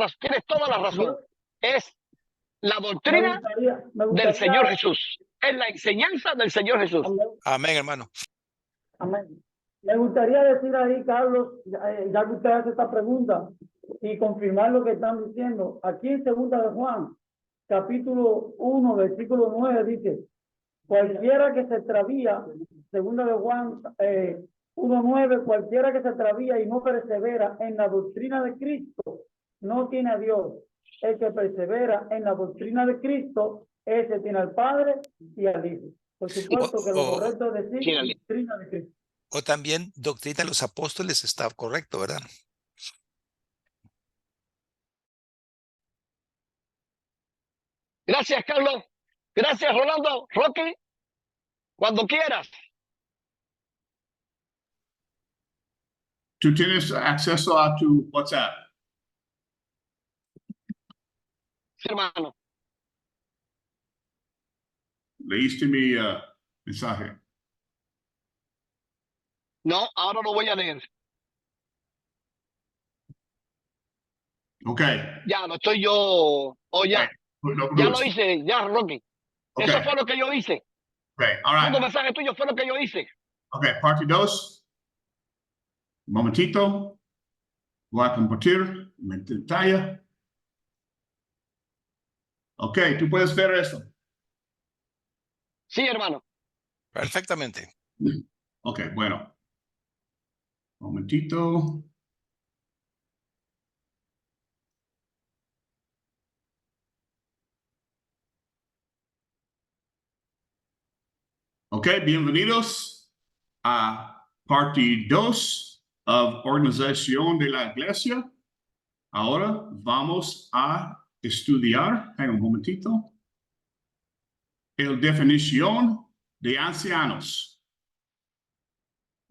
Speaker 2: toda la razón. Es la doctrina
Speaker 3: me
Speaker 2: del
Speaker 3: gustaría,
Speaker 2: Señor Jesús. Es la enseñanza del Señor Jesús.
Speaker 7: Amén, hermano.
Speaker 3: amén. Me gustaría decir ahí, Carlos, ya que usted hace esta pregunta y confirmar lo que están diciendo. Aquí en 2 de Juan, capítulo 1, versículo 9, dice, cualquiera que se extravía, 2 de Juan 1:9, cualquiera que se extravía y no persevera en la doctrina de Cristo, no tiene a Dios. El que persevera en la doctrina de Cristo, ese tiene al Padre y al Hijo. Por supuesto que lo correcto es decir doctrina de Cristo.
Speaker 7: O también doctrina de los apóstoles está correcto, ¿verdad?
Speaker 2: Gracias, Carlos. Gracias, Rolando. Rocky, cuando quieras.
Speaker 1: Tú tienes acceso a tu WhatsApp.
Speaker 2: Sí, hermano.
Speaker 1: Leíste mi mensaje.
Speaker 2: No, ahora lo voy a leer.
Speaker 1: Ok.
Speaker 2: Ya, lo estoy yo. O ya.
Speaker 1: No,
Speaker 2: Ya lo hice, ya, Rocky.
Speaker 1: Okay.
Speaker 2: Eso fue lo que yo hice.
Speaker 1: Okay. All
Speaker 2: El
Speaker 1: right.
Speaker 2: mensaje tuyo fue lo que yo hice.
Speaker 1: Ok, parte 2. Un momentito. Voy a compartir mi pantalla. Ok, tú puedes ver eso.
Speaker 2: Sí, hermano.
Speaker 7: Perfectamente.
Speaker 1: Ok, bueno. Un momentito. Ok, bienvenidos a parte 2 de Organización de la Iglesia. Ahora vamos a estudiar, en un momentito, la definición de ancianos.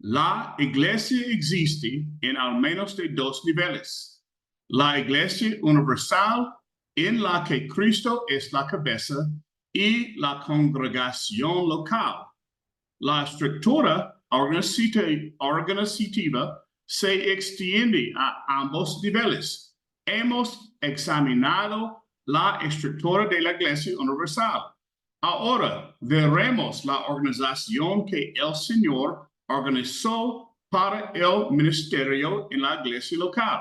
Speaker 1: La iglesia existe en al menos de 2 niveles. La iglesia universal, en la que Cristo es la cabeza, y la congregación local. La estructura organizativa se extiende a ambos niveles. Hemos examinado la estructura de la iglesia universal. Ahora veremos la organización que el Señor organizó para el ministerio en la iglesia local.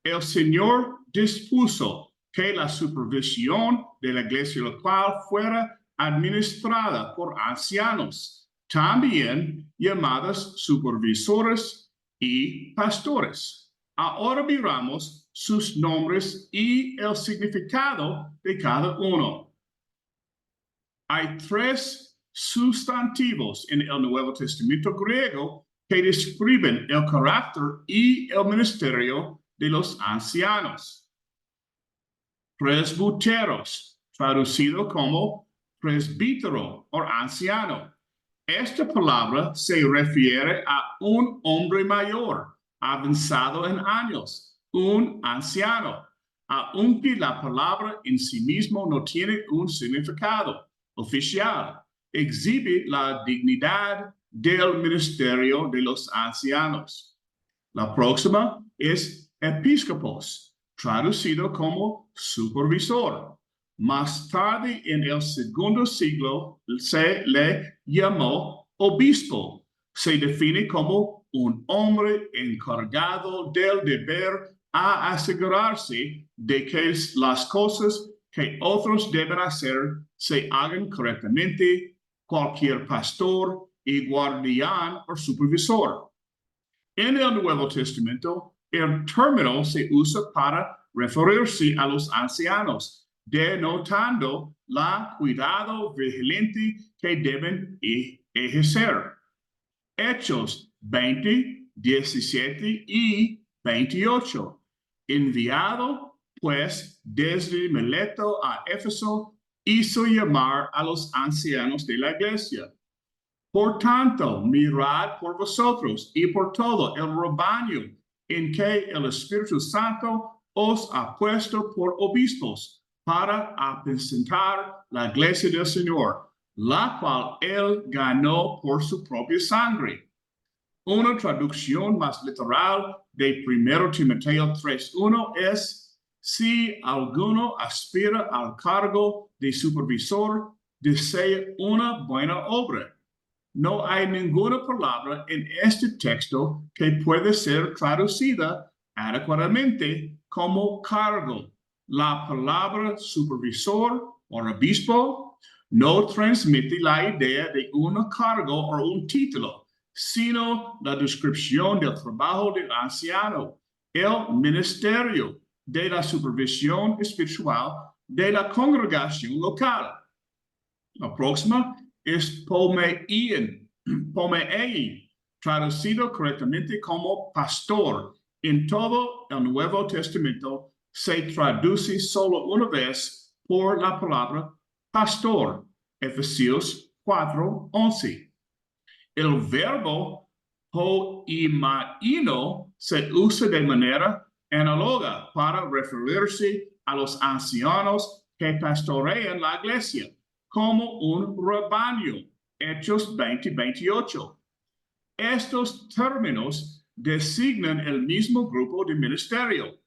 Speaker 1: El Señor dispuso que la supervisión de la iglesia local fuera administrada por ancianos, también llamados supervisores y pastores. Ahora miramos sus nombres y el significado de cada uno. Hay 3 sustantivos en el Nuevo Testamento griego que describen el carácter y el ministerio de los ancianos. Presbíteros, traducido como presbítero o anciano. Esta palabra se refiere a un hombre mayor, avanzado en años, un anciano, aunque la palabra en sí mismo no tiene un significado oficial, exhibe la dignidad del ministerio de los ancianos. La próxima es episcopos, traducido como supervisor. Más tarde, en el 2 siglo, se le llamó obispo. Se define como un hombre encargado del deber a asegurarse de que las cosas que otros deben hacer se hagan correctamente. Cualquier pastor y guardián o supervisor. En el Nuevo Testamento, el término se usa para referirse a los ancianos, denotando la cuidado vigilante que deben ejercer. Hechos 20, 17 y 28. Enviado, pues, desde Mileto a Éfeso, hizo llamar a los ancianos de la iglesia. Por tanto, mirad por vosotros y por todo el rebaño en que el Espíritu Santo os ha puesto por obispos para apacentar la iglesia del Señor, la cual él ganó por su propia sangre. Una traducción más literal de 1 Timoteo 3:1 es: si alguno aspira al cargo de supervisor, desea una buena obra. No hay ninguna palabra en este texto que puede ser traducida adecuadamente como cargo. La palabra supervisor o obispo no transmite la idea de un cargo o un título, sino la descripción del trabajo del anciano, el ministerio de la supervisión espiritual de la congregación local. La próxima es pomei, traducido correctamente como pastor. En todo el Nuevo Testamento se traduce solo una vez por la palabra pastor, Efesios 4:11. El verbo poimaino se usa de manera análoga para referirse a los ancianos que pastorean la iglesia, como un rebaño, Hechos 20:28. Estos términos designan el mismo grupo de ministerio.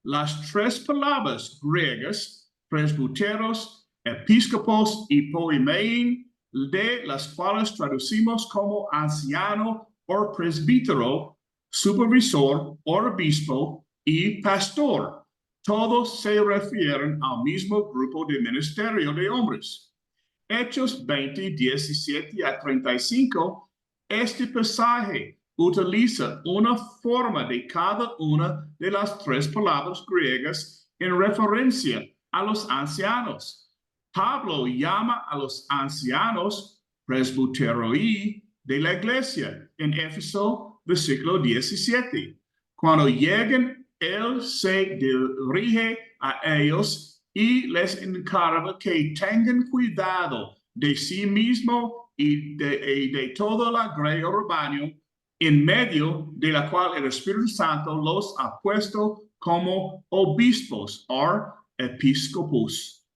Speaker 1: Las tres palabras griegas, presbíteros, episcopos y poimein, de las cuales traducimos como anciano o presbítero, supervisor o obispo y pastor, todos se refieren al mismo grupo de ministerio de hombres. Hechos 20:17-35, este pasaje utiliza una forma de cada una de las tres palabras griegas en referencia a los ancianos. Pablo llama a los ancianos presbuteroi de la iglesia en Éfeso, versículo 17. Cuando lleguen, él se dirige a ellos y les encarga que tengan cuidado de sí mismo y de toda la grey o rebaño, en medio de la cual el Espíritu Santo los ha puesto como obispos o episcopos.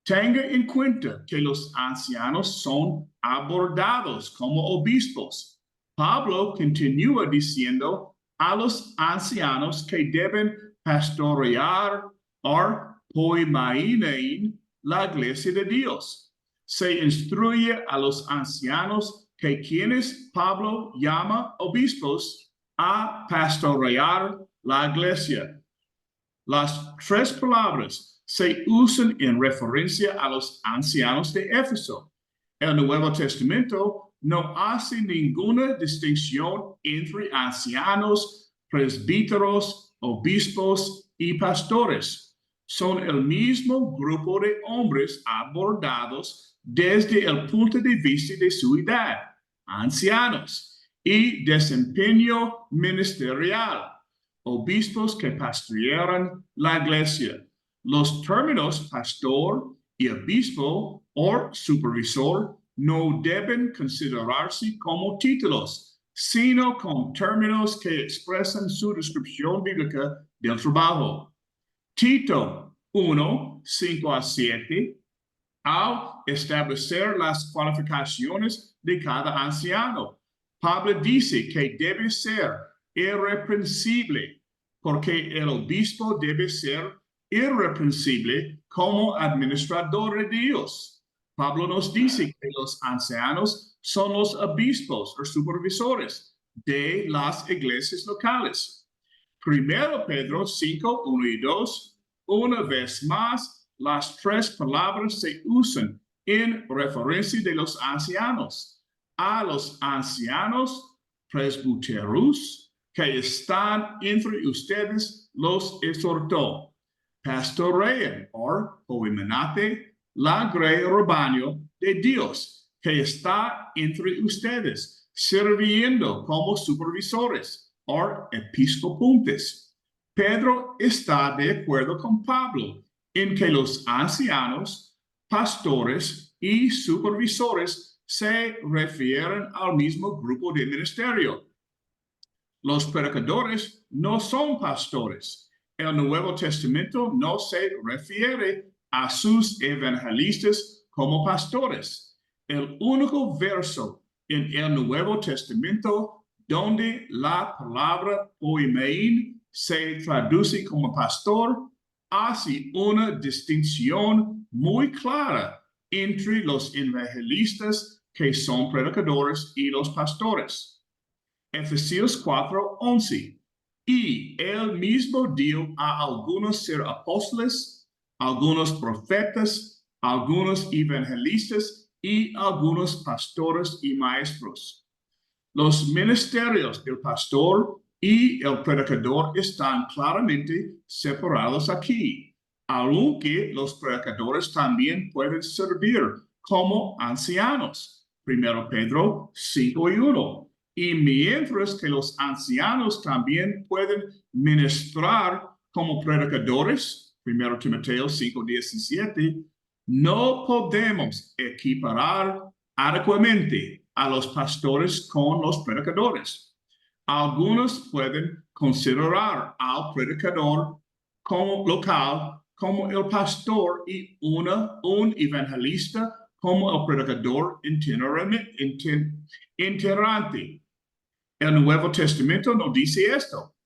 Speaker 1: Tenga en cuenta que los ancianos son abordados como obispos. Pablo continúa diciendo a los ancianos que deben pastorear o poimainen la iglesia de Dios. Se instruye a los ancianos que quienes Pablo llama obispos a pastorear la iglesia. Las tres palabras se usan en referencia a los ancianos de Éfeso. El Nuevo Testamento no hace ninguna distinción entre ancianos, presbíteros, obispos y pastores. Son el mismo grupo de hombres abordados desde el punto de vista de su edad, ancianos, y desempeño ministerial, obispos que pastorean la iglesia. Los términos pastor y obispo o supervisor no deben considerarse como títulos, sino como términos que expresan su descripción bíblica del trabajo. Tito 1:5-7, al establecer las cualificaciones de cada anciano, Pablo dice que debe ser irreprensible, porque el obispo debe ser irreprensible como administrador de Dios. Pablo nos dice que los ancianos son los obispos o supervisores de las iglesias locales. 1 Pedro 5:1-2, una vez más, las tres palabras se usan en referencia de los ancianos. A los ancianos presbíteros que están entre ustedes los exhortó. Pastoreen o poimenate la grey rebaño de Dios que está entre ustedes, sirviendo como supervisores o episcopontes. Pedro está de acuerdo con Pablo en que los ancianos, pastores y supervisores se refieren al mismo grupo de ministerio. Los predicadores no son pastores. El Nuevo Testamento no se refiere a sus evangelistas como pastores. El único verso en el Nuevo Testamento donde la palabra poimein se traduce como pastor hace una distinción muy clara entre los evangelistas que son predicadores y los pastores. Efesios 4:11. Y él mismo dio a algunos ser apóstoles, algunos profetas, algunos evangelistas y algunos pastores y maestros. Los ministerios del pastor y el predicador están claramente separados aquí, aunque los predicadores también pueden servir como ancianos. 1 Pedro 5:1. Y mientras que los ancianos también pueden ministrar como predicadores, 1 Timoteo 5:17, no podemos equiparar adecuadamente a los pastores con los predicadores. Algunos pueden considerar al predicador como local como el pastor y un evangelista como el predicador itinerante. El Nuevo Testamento no dice esto.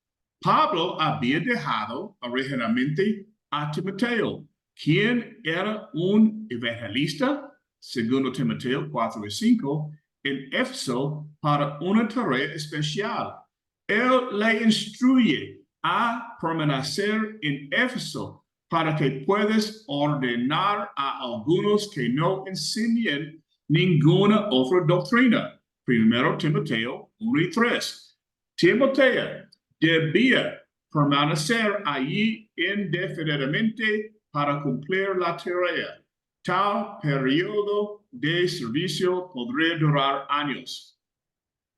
Speaker 1: Pablo había dejado originalmente a Timoteo, quien era un evangelista, segundo Timoteo 4:5, en Éfeso para una tarea especial. Él le instruye a permanecer en Éfeso para que puedas ordenar a algunos que no enseñen ninguna otra doctrina. 1 Timoteo 1:3. Timoteo debía permanecer allí indefinidamente para cumplir la tarea. Tal periodo de servicio podría durar años.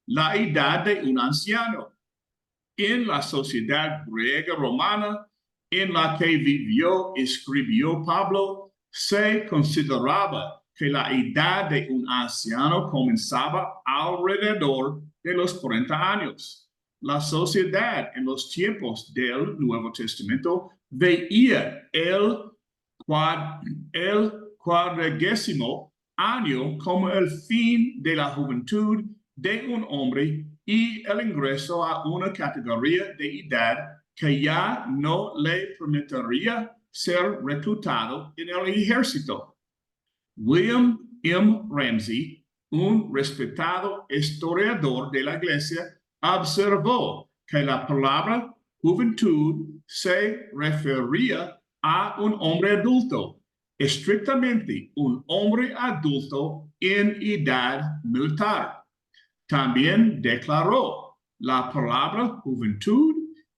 Speaker 1: La edad de un anciano. En la sociedad griega romana en la que vivió y escribió Pablo, se consideraba que la edad de un anciano comenzaba alrededor de los 40 años. La sociedad en los tiempos del Nuevo Testamento veía el 40º año como el fin de la juventud de un hombre y el ingreso a una categoría de edad que ya no le permitiría ser reclutado en el ejército. William M. Ramsey, un respetado historiador de la iglesia, observó que la palabra juventud se refería a un hombre adulto, estrictamente un hombre adulto en edad militar. También declaró la palabra juventud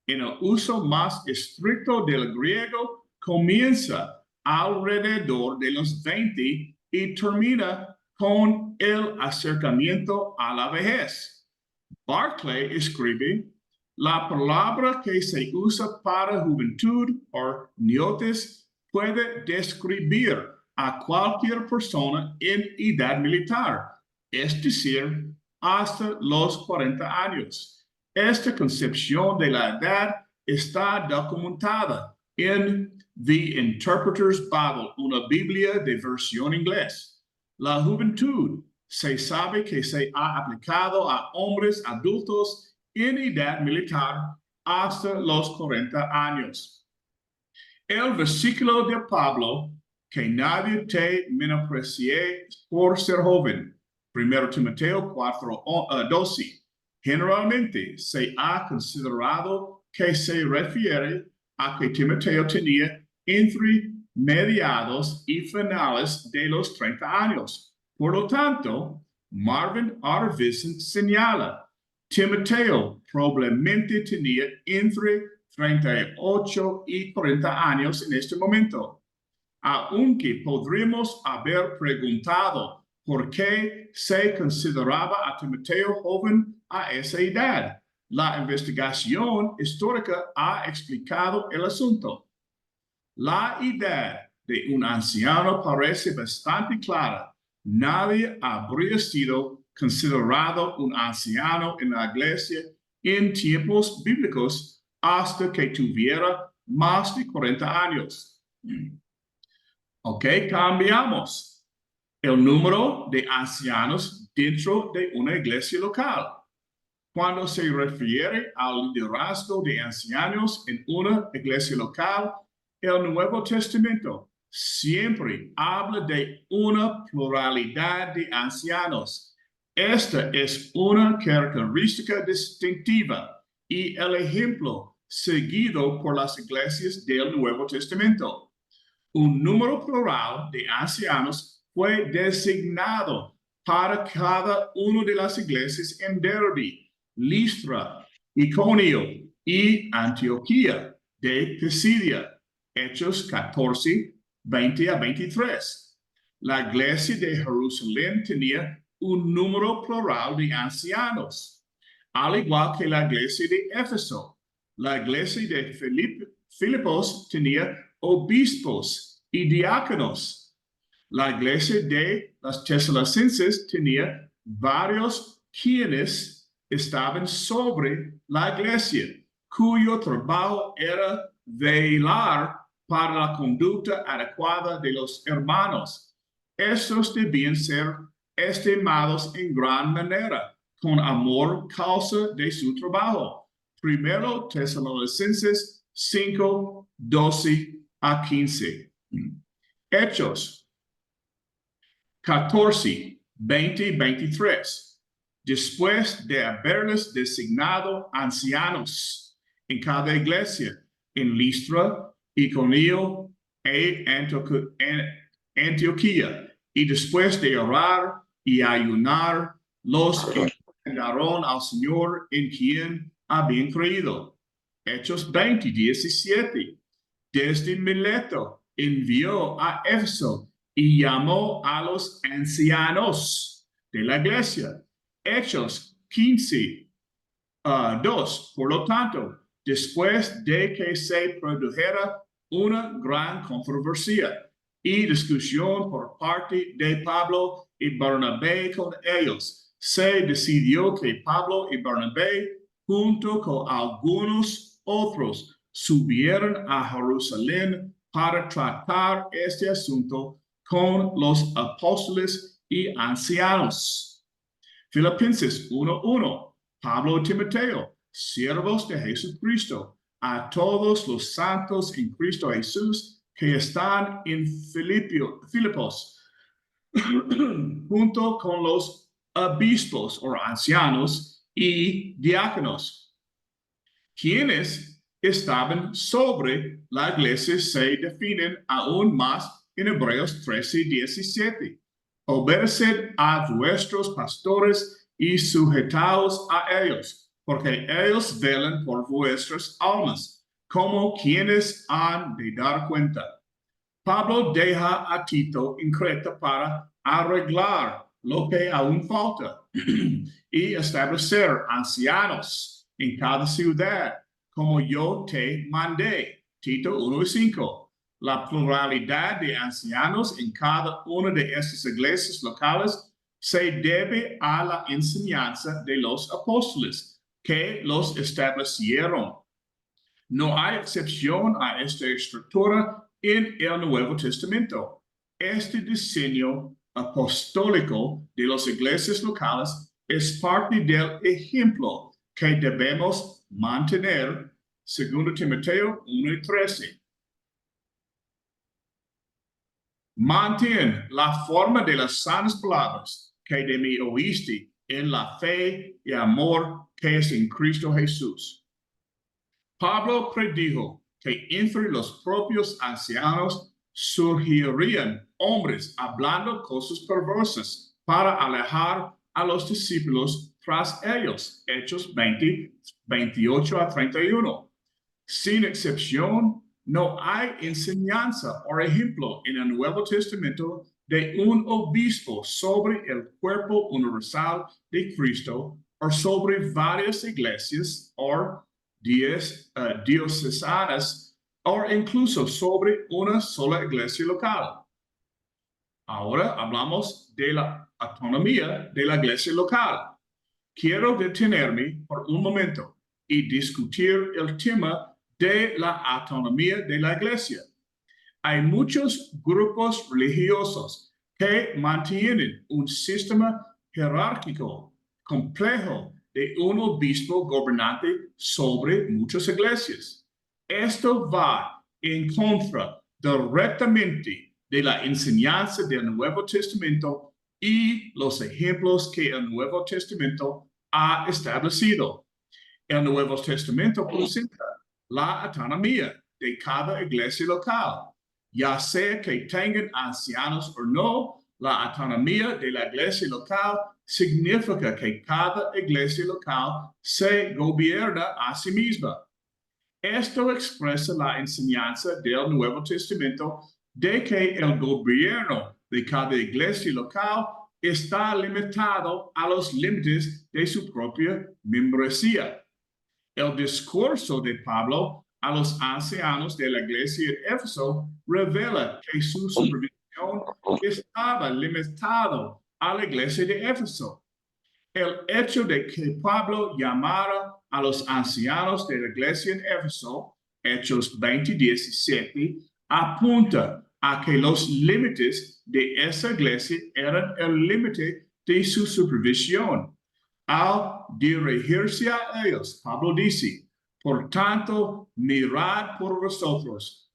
Speaker 1: en el uso más estricto del griego comienza alrededor de los 20 y termina con el acercamiento a la vejez. Barclay escribe, la palabra que se usa para juventud o neotes puede describir a cualquier persona en edad militar, es decir, hasta los 40 años. Esta concepción de la edad está documentada en The Interpreter's Bible, una Biblia de versión inglés. La juventud se sabe que se ha aplicado a hombres adultos en edad militar hasta los 40 años. El versículo de Pablo, que nadie te menosprecie por ser joven, 1 Timoteo 4:12, generalmente se ha considerado que se refiere a que Timoteo tenía entre mediados y finales de los 30 años. Por lo tanto, Marvin Arvidsson señala, Timoteo probablemente tenía entre 38 y 40 años en este momento. Aunque podríamos haber preguntado por qué se consideraba a Timoteo joven a esa edad, la investigación histórica ha explicado el asunto. La edad de un anciano parece bastante clara. Nadie habría sido considerado un anciano en la iglesia en tiempos bíblicos hasta que tuviera más de 40 años. Ok, cambiamos el número de ancianos dentro de una iglesia local. Cuando se refiere al liderazgo de ancianos en una iglesia local, el Nuevo Testamento siempre habla de una pluralidad de ancianos. Esta es una característica distintiva y el ejemplo seguido por las iglesias del Nuevo Testamento. Un número plural de ancianos fue designado para cada una de las iglesias en Derbe, Listra, Iconio y Antioquía de Pisidia. Hechos 14, 20 a 23. La iglesia de Jerusalén tenía un número plural de ancianos, al igual que la iglesia de Éfeso. La iglesia de Filipos tenía obispos y diáconos. La iglesia de las Tesalonicenses tenía varios quienes estaban sobre la iglesia, cuyo trabajo era velar para la conducta adecuada de los hermanos. Estos debían ser estimados en gran manera, con amor causa de su trabajo. Primero Tesalonicenses 5, 12 a 15. Hechos 14, 20, 23. Después de haberles designado ancianos en cada iglesia, en Listra, Iconio e Antioquía, y después de orar y ayunar, los encomendaron al Señor en quien habían creído. Hechos 20, 17. Desde Mileto envió a Éfeso y llamó a los ancianos de la iglesia. Hechos 15, 2. Por lo tanto, después de que se produjera una gran controversia y discusión por parte de Pablo y Bernabé con ellos, se decidió que Pablo y Bernabé, junto con algunos otros, subieron a Jerusalén para tratar este asunto con los apóstoles y ancianos. Filipenses 1:1. Pablo y Timoteo, siervos de Jesucristo, a todos los santos en Cristo Jesús que están en Filipos, junto con los obispos o ancianos y diáconos, quienes estaban sobre la iglesia, se definen aún más en Hebreos 13, 17. Obedeced a vuestros pastores y sujetaos a ellos, porque ellos velan por vuestras almas, como quienes han de dar cuenta. Pablo deja a Tito en Creta para arreglar lo que aún falta y establecer ancianos en cada ciudad, como yo te mandé. Tito 1:5. La pluralidad de ancianos en cada una de estas iglesias locales se debe a la enseñanza de los apóstoles que los establecieron. No hay excepción a esta estructura en el Nuevo Testamento. Este diseño apostólico de las iglesias locales es parte del ejemplo que debemos mantener, 2 Timoteo 1:13. Mantén la forma de las sanas palabras que de mí oíste en la fe y amor que es en Cristo Jesús. Pablo predijo que entre los propios ancianos surgirían hombres hablando cosas perversas para alejar a los discípulos tras ellos. Hechos 20, 28 a 31. Sin excepción, no hay enseñanza o ejemplo en el Nuevo Testamento de un obispo sobre el cuerpo universal de Cristo o sobre varias iglesias o diocesanas o incluso sobre una sola iglesia local. Ahora hablamos de la autonomía de la iglesia local. Quiero detenerme por un momento y discutir el tema de la autonomía de la iglesia. Hay muchos grupos religiosos que mantienen un sistema jerárquico complejo de un obispo gobernante sobre muchas iglesias. Esto va en contra directamente de la enseñanza del Nuevo Testamento y los ejemplos que el Nuevo Testamento ha establecido. El Nuevo Testamento presenta la autonomía de cada iglesia local, ya sea que tengan ancianos o no. La autonomía de la iglesia local significa que cada iglesia local se gobierna a sí misma. Esto expresa la enseñanza del Nuevo Testamento de que el gobierno de cada iglesia local está limitado a los límites de su propia membresía. El discurso de Pablo a los ancianos de la iglesia de Éfeso revela que su supervisión estaba limitado a la iglesia de Éfeso. El hecho de que Pablo llamara a los ancianos de la iglesia en Éfeso, Hechos 20:17, apunta a que los límites de esa iglesia eran el límite de su supervisión. Al dirigirse a ellos, Pablo dice: por tanto, mirad por vosotros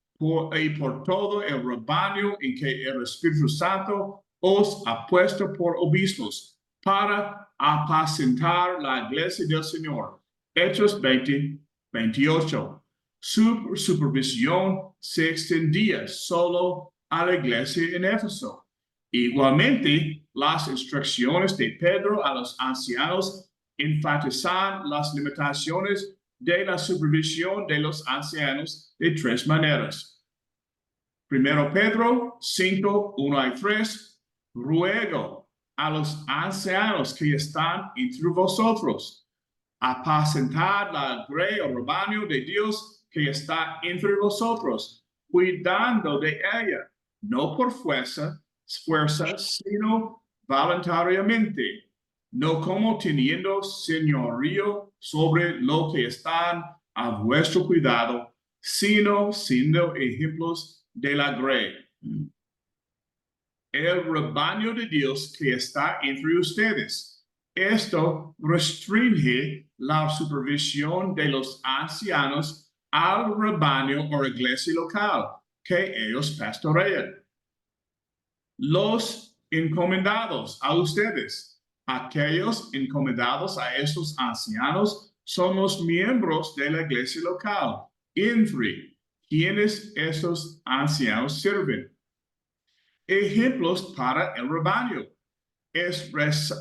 Speaker 1: y por todo el rebaño en que el Espíritu Santo os ha puesto por obispos para apacentar la iglesia del Señor. Hechos 20:28. Su supervisión se extendía solo a la iglesia en Éfeso. Igualmente, las instrucciones de Pedro a los ancianos enfatizan las limitaciones de la supervisión de los ancianos de tres maneras. Primero Pedro 5:1-3, ruego a los ancianos que están entre vosotros, apacentad la grey o rebaño de Dios que está entre vosotros, cuidando de ella, no por fuerza, sino voluntariamente, no como teniendo señorío sobre lo que están a vuestro cuidado, sino siendo ejemplos de la grey. El rebaño de Dios que está entre ustedes. Esto restringe la supervisión de los ancianos al rebaño o iglesia local que ellos pastorean. Los encomendados a ustedes. Aquellos encomendados a estos ancianos son los miembros de la iglesia local, entre quienes estos ancianos sirven. Ejemplos para el rebaño. Es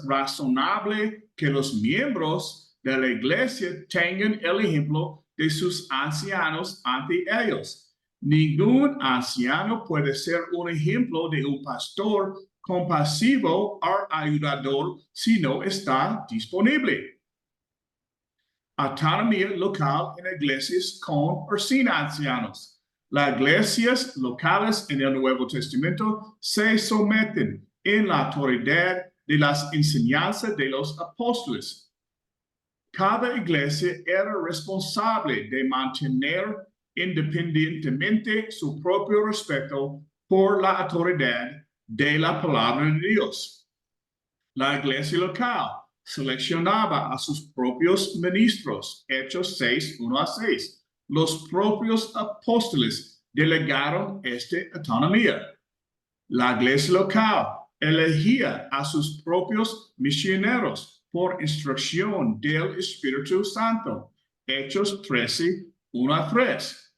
Speaker 1: razonable que los miembros de la iglesia tengan el ejemplo de sus ancianos ante ellos. Ningún anciano puede ser un ejemplo de un pastor compasivo o ayudador si no está disponible. Autonomía local en iglesias con o sin ancianos. Las iglesias locales en el Nuevo Testamento se someten en la autoridad de las enseñanzas de los apóstoles. Cada iglesia era responsable de mantener independientemente su propio respeto por la autoridad de la palabra de Dios. La iglesia local seleccionaba a sus propios ministros, Hechos 6:1-6. Los propios apóstoles delegaron esta autonomía. La iglesia local elegía a sus propios misioneros por instrucción del Espíritu Santo, Hechos 13:1-3.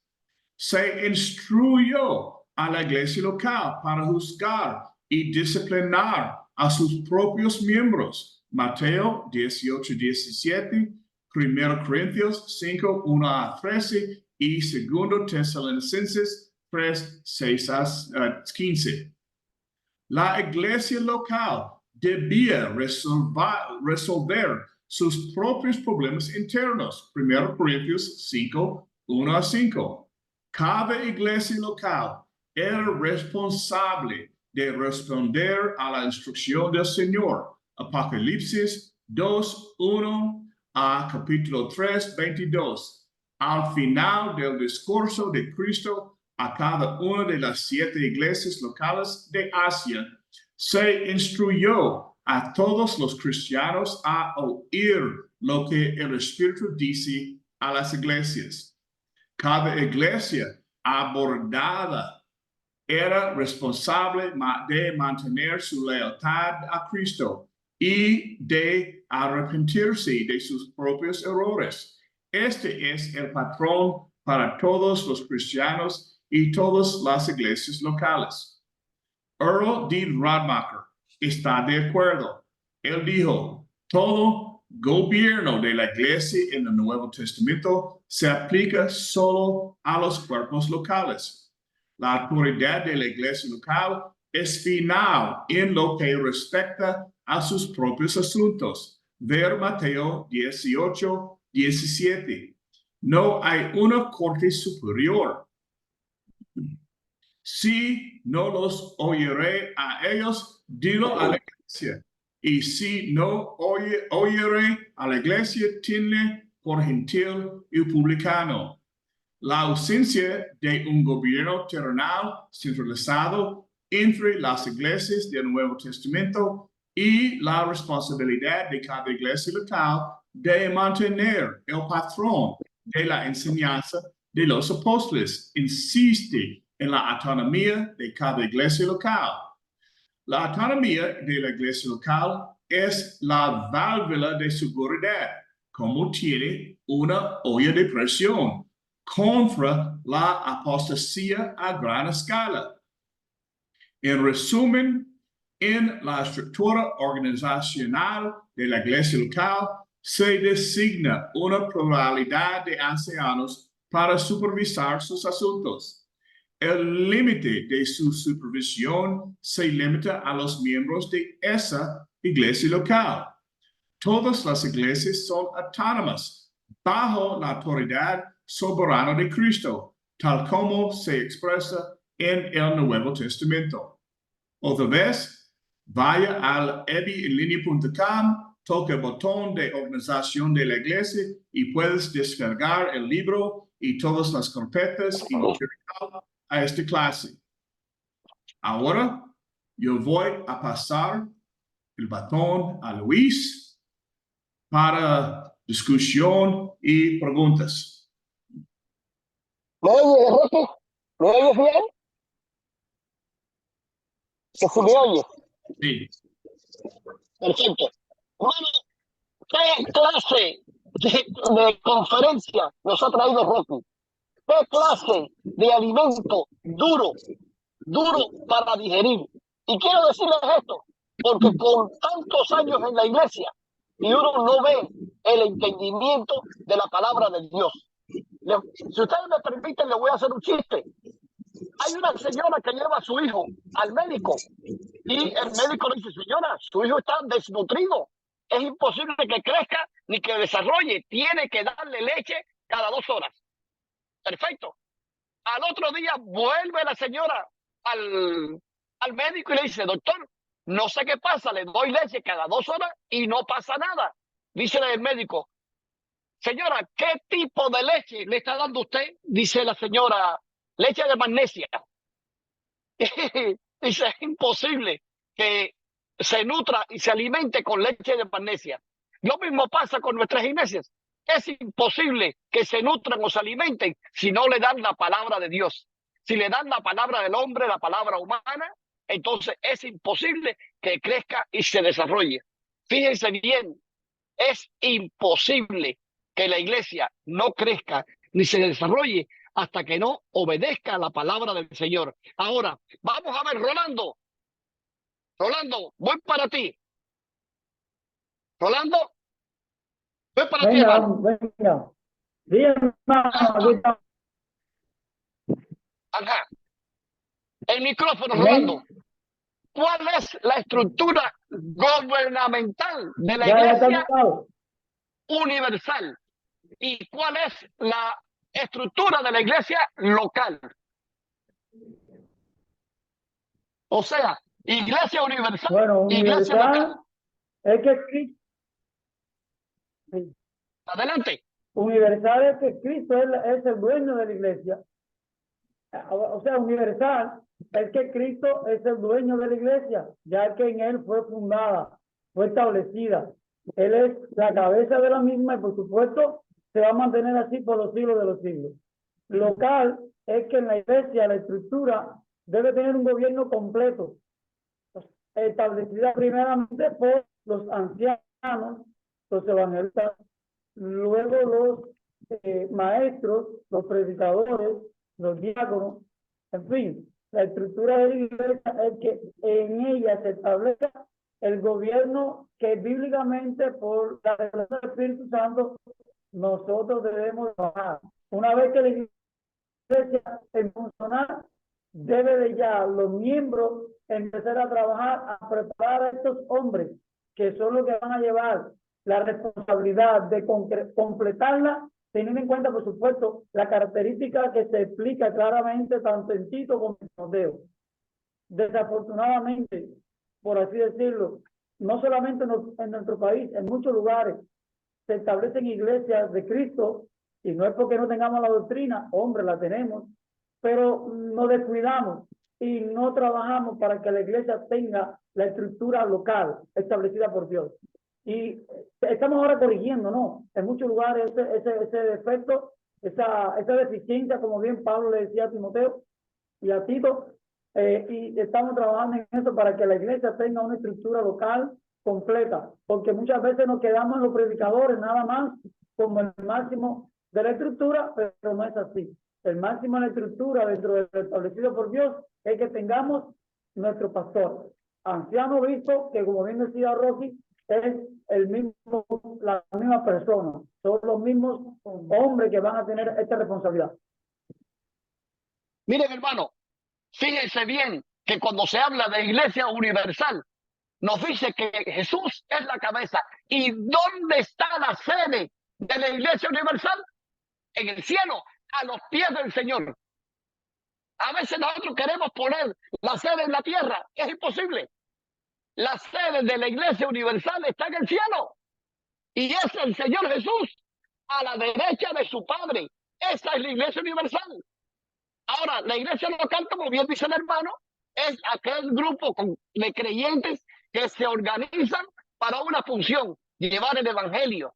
Speaker 1: Se instruyó a la iglesia local para juzgar y disciplinar a sus propios miembros, Mateo 18:17, 1 Corintios 5:1-13 y 2 Tesalonicenses 3:6-15. La iglesia local debía resolver sus propios problemas internos, 1 Corintios 5:1-5. Cada iglesia local era responsable de responder a la instrucción del Señor, Apocalipsis 2:1 a capítulo 3:22. Al final del discurso de Cristo a cada una de las 7 iglesias locales de Asia, se instruyó a todos los cristianos a oír lo que el Espíritu dice a las iglesias. Cada iglesia abordada era responsable de mantener su lealtad a Cristo y de arrepentirse de sus propios errores. Este es el patrón para todos los cristianos y todas las iglesias locales. Earl D. Radmacher está de acuerdo. Él dijo, todo gobierno de la iglesia en el Nuevo Testamento se aplica solo a los cuerpos locales. La autoridad de la iglesia local es final en lo que respecta a sus propios asuntos. Ver Mateo 18, 17. No hay una corte superior. Si no los oiré a ellos, dilo a la iglesia. Y si no oiré a la iglesia, tenle por gentil y publicano. La ausencia de un gobierno terrenal centralizado entre las iglesias del Nuevo Testamento y la responsabilidad de cada iglesia local de mantener el patrón de la enseñanza de los apóstoles insiste en la autonomía de cada iglesia local. La autonomía de la iglesia local es la válvula de seguridad, como tiene una olla de presión contra la apostasía a gran escala. En resumen, en la estructura organizacional de la iglesia local se designa una pluralidad de ancianos para supervisar sus asuntos. El límite de su supervisión se limita a los miembros de esa iglesia local. Todas las iglesias son autónomas bajo la autoridad soberana de Cristo, tal como se expresa en el Nuevo Testamento. Otra vez, vaya al ebielinea.com, toca el botón de organización de la iglesia y puedes descargar el libro y todas las carpetas y material a esta clase. Ahora, yo voy a pasar el batón a Luis para discusión y preguntas.
Speaker 2: ¿Me oyes, Roque? ¿Me oyes bien? ¿Que si me oyes?
Speaker 1: Sí.
Speaker 2: Perfecto. Bueno, ¿qué clase de conferencia nos ha traído Roque? ¿Qué clase de alimento duro para digerir? Y quiero decirles esto, porque con tantos años en la iglesia y uno no ve el entendimiento de la palabra de Dios. Si ustedes me permiten, le voy a hacer un chiste. Hay una señora que lleva a su hijo al médico y el médico le dice, señora, su hijo está desnutrido. Es imposible que crezca ni que desarrolle. Tiene que darle leche cada 2 horas. Perfecto. Al otro día vuelve la señora al médico y le dice, doctor, no sé qué pasa, le doy leche cada 2 horas y no pasa nada. Dice el médico, señora, ¿qué tipo de leche le está dando usted? Dice la señora, leche de magnesia. Dice, es imposible que se nutra y se alimente con leche de magnesia. Lo mismo pasa con nuestras iglesias. Es imposible que se nutran o se alimenten si no le dan la palabra de Dios. Si le dan la palabra del hombre, la palabra humana, entonces es imposible que crezca y se desarrolle. Fíjense bien, es imposible que la iglesia no crezca ni se desarrolle hasta que no obedezca la palabra del Señor. Ahora, vamos a ver, Rolando. Rolando, voy para ti. Rolando, voy para ti, hermano.
Speaker 3: Venga. Sí, hermano, aquí está.
Speaker 2: Ajá. El micrófono, Rolando. ¿Cuál es la estructura gubernamental de la iglesia universal? ¿Y cuál es la estructura de la iglesia local? O sea, iglesia universal,
Speaker 3: Bueno,
Speaker 2: iglesia local.
Speaker 3: Es que
Speaker 2: Adelante.
Speaker 3: Universal es que Cristo es el dueño de la iglesia. O sea, universal es que Cristo es el dueño de la iglesia, ya que en él fue fundada, fue establecida. Él es la cabeza de la misma y por supuesto se va a mantener así por los siglos de los siglos. Local es que en la iglesia la estructura debe tener un gobierno completo, establecida primeramente por los ancianos, los evangelistas, luego los maestros, los predicadores, los diáconos, en fin, la estructura de la iglesia es que en ella se establezca el gobierno que bíblicamente por la revelación del Espíritu Santo nosotros debemos trabajar. Una vez que la iglesia en funcionar, debe de ya los miembros empezar a trabajar, a preparar a estos hombres que son los que van a llevar la responsabilidad de completarla, teniendo en cuenta, por supuesto, la característica que se explica claramente tanto en Tito como en Timoteo. Desafortunadamente, por así decirlo, no solamente en nuestro país, en muchos lugares se establecen iglesias de Cristo, y no es porque no tengamos la doctrina, hombre, la tenemos, pero nos descuidamos y no trabajamos para que la iglesia tenga la estructura local establecida por Dios. Y estamos ahora corrigiendo, ¿no? En muchos lugares ese defecto, esa deficiencia, como bien Pablo le decía a Timoteo y a Tito, y estamos trabajando en eso para que la iglesia tenga una estructura local completa, porque muchas veces nos quedamos en los predicadores nada más como el máximo de la estructura, pero no es así. El máximo de la estructura dentro de lo establecido por Dios es que tengamos nuestro pastor, anciano obispo, que como bien decía Rocky, es el mismo, la misma persona, son los mismos hombres que van a tener esta responsabilidad.
Speaker 2: Miren, hermano, fíjense bien que cuando se habla de iglesia universal, nos dice que Jesús es la cabeza. ¿Y dónde está la sede de la iglesia universal? En el cielo, a los pies del Señor. A veces nosotros queremos poner la sede en la tierra. Es imposible. La sede de la iglesia universal está en el cielo. Y es el Señor Jesús a la derecha de su Padre. Esa es la iglesia universal. Ahora, la iglesia local, como bien dice el hermano, es aquel grupo de creyentes que se organizan para una función, llevar el evangelio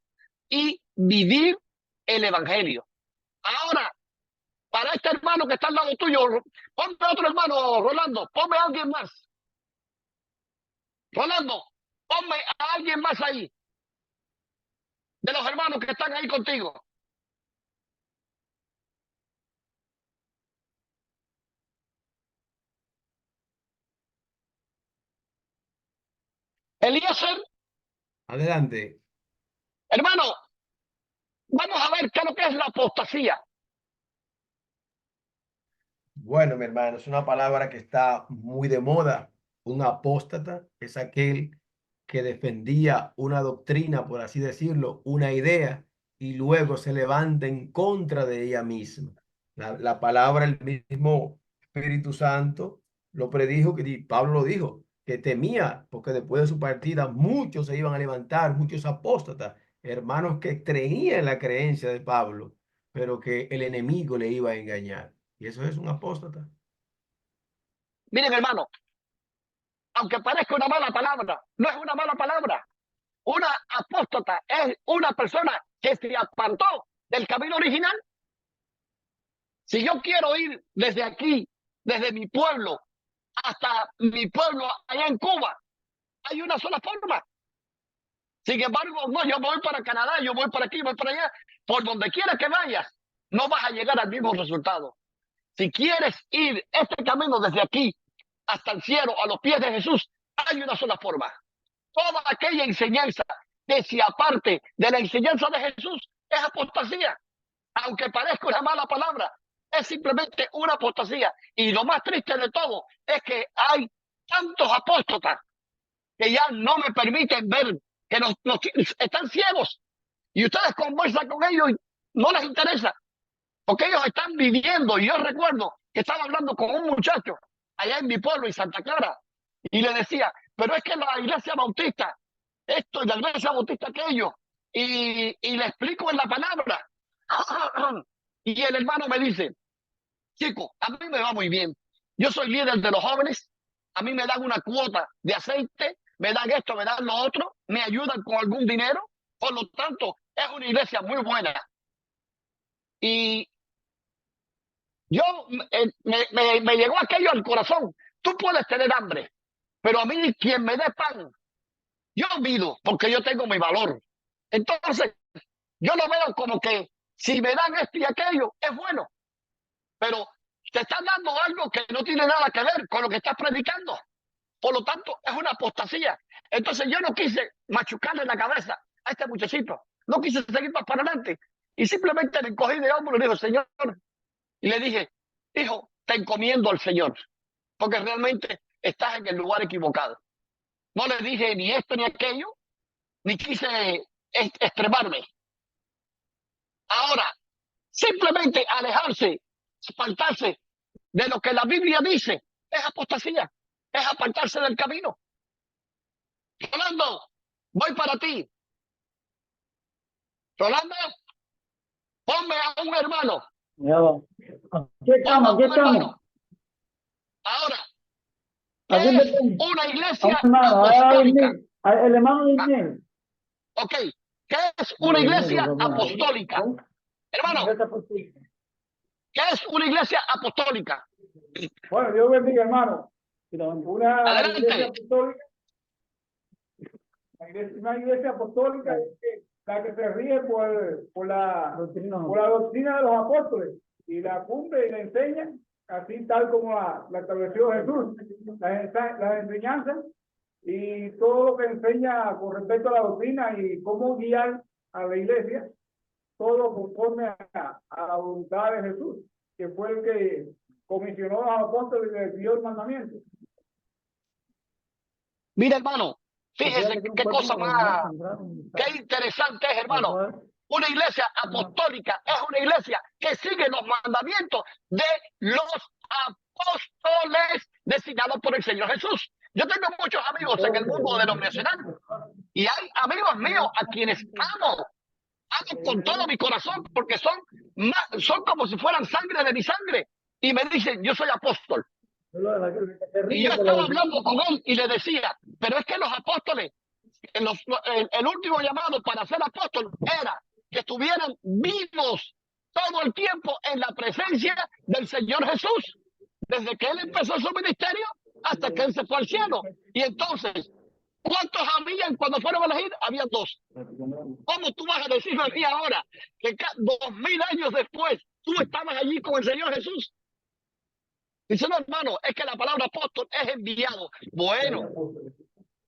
Speaker 2: y vivir el evangelio. Ahora, para este hermano que está al lado tuyo, ponme otro hermano, Rolando, ponme a alguien más. Rolando, ponme a alguien más ahí, de los hermanos que están ahí contigo. Eliezer,
Speaker 4: Adelante.
Speaker 2: hermano, vamos a ver qué es lo que es la apostasía.
Speaker 4: Bueno, mi hermano, es una palabra que está muy de moda. Un apóstata es aquel que defendía una doctrina, por así decirlo, una idea, y luego se levanta en contra de ella misma. La palabra, el mismo Espíritu Santo lo predijo, que Pablo lo dijo, que temía, porque después de su partida muchos se iban a levantar, muchos apóstatas, hermanos que creían en la creencia de Pablo, pero que el enemigo le iba a engañar. Y eso es un apóstata.
Speaker 2: Miren, hermano, aunque parezca una mala palabra, no es una mala palabra. Una apóstata es una persona que se apartó del camino original. Si yo quiero ir desde aquí, desde mi pueblo, hasta mi pueblo allá en Cuba, hay una sola forma. Sin embargo, no, yo voy para Canadá, yo voy para aquí, voy para allá. Por donde quiera que vayas, no vas a llegar al mismo resultado. Si quieres ir este camino desde aquí hasta el cielo, a los pies de Jesús, hay una sola forma. Toda aquella enseñanza que se aparte de la enseñanza de Jesús es apostasía. Aunque parezca una mala palabra, es simplemente una apostasía. Y lo más triste de todo es que hay tantos apóstotas que ya no me permiten ver, que están ciegos. Y ustedes conversan con ellos y no les interesa, porque ellos están viviendo. Y yo recuerdo que estaba hablando con un muchacho allá en mi pueblo, en Santa Clara, y le decía, pero es que la iglesia bautista, esto y la iglesia bautista aquello, y le explico en la palabra, Y el hermano me dice, chico, a mí me va muy bien. Yo soy líder de los jóvenes. A mí me dan una cuota de aceite, me dan esto, me dan lo otro, me ayudan con algún dinero. Por lo tanto, es una iglesia muy buena. Y yo me llegó aquello al corazón. Tú puedes tener hambre, pero a mí quien me dé pan, yo mido porque yo tengo mi valor. Entonces, yo lo veo como que si me dan esto y aquello, es bueno. Pero te están dando algo que no tiene nada que ver con lo que estás predicando. Por lo tanto, es una apostasía. Entonces yo no quise machucarle la cabeza a este muchachito. No quise seguir más para adelante. Y simplemente le cogí de hombro y le digo, Señor, y le dije, hijo, te encomiendo al Señor, porque realmente estás en el lugar equivocado. No le dije ni esto ni aquello, ni quise extremarme. Ahora, simplemente alejarse, apartarse de lo que la Biblia dice, es apostasía, es apartarse del camino. Rolando, voy para ti. Rolando, ponme a un hermano.
Speaker 3: Ya va. Aquí estamos, aquí
Speaker 2: Ponme a un
Speaker 3: estamos.
Speaker 2: hermano. Ahora, ¿qué
Speaker 3: Aquí
Speaker 2: es
Speaker 3: estamos.
Speaker 2: una
Speaker 3: A un
Speaker 2: iglesia
Speaker 3: hermano,
Speaker 2: apostólica?
Speaker 3: el hermano de
Speaker 2: Ah,
Speaker 3: Inés.
Speaker 2: ok, ¿qué es una iglesia apostólica? Hermano, ¿qué es una iglesia apostólica?
Speaker 3: Bueno, Dios bendiga, hermano. Una iglesia
Speaker 2: Adelante.
Speaker 3: apostólica, una iglesia apostólica es la que se ríe por la doctrina de los apóstoles y la cumple y la enseña, así tal como la estableció Jesús, las enseñanzas y todo lo que enseña con respecto a la doctrina y cómo guiar a la iglesia, todo conforme a la voluntad de Jesús, que fue el que comisionó a los apóstoles y les dio el mandamiento.
Speaker 2: Mira, hermano, fíjese qué cosa más, qué interesante es, hermano. Una iglesia apostólica es una iglesia que sigue los mandamientos de los apóstoles designados por el Señor Jesús. Yo tengo muchos amigos en el mundo denominacional y hay amigos míos a quienes amo con todo mi corazón porque son como si fueran sangre de mi sangre y me dicen, yo soy apóstol. Y yo estaba hablando con él y le decía, pero es que los apóstoles, el último llamado para ser apóstol era que estuvieran vivos todo el tiempo en la presencia del Señor Jesús, desde que él empezó su ministerio hasta que él se fue al cielo. Y entonces, ¿cuántos habían cuando fueron a elegir? Habían 2. ¿Cómo tú vas a decirme a mí ahora que 2000 años después tú estabas allí con el Señor Jesús? Dice, no, hermano, es que la palabra apóstol es enviado. Bueno,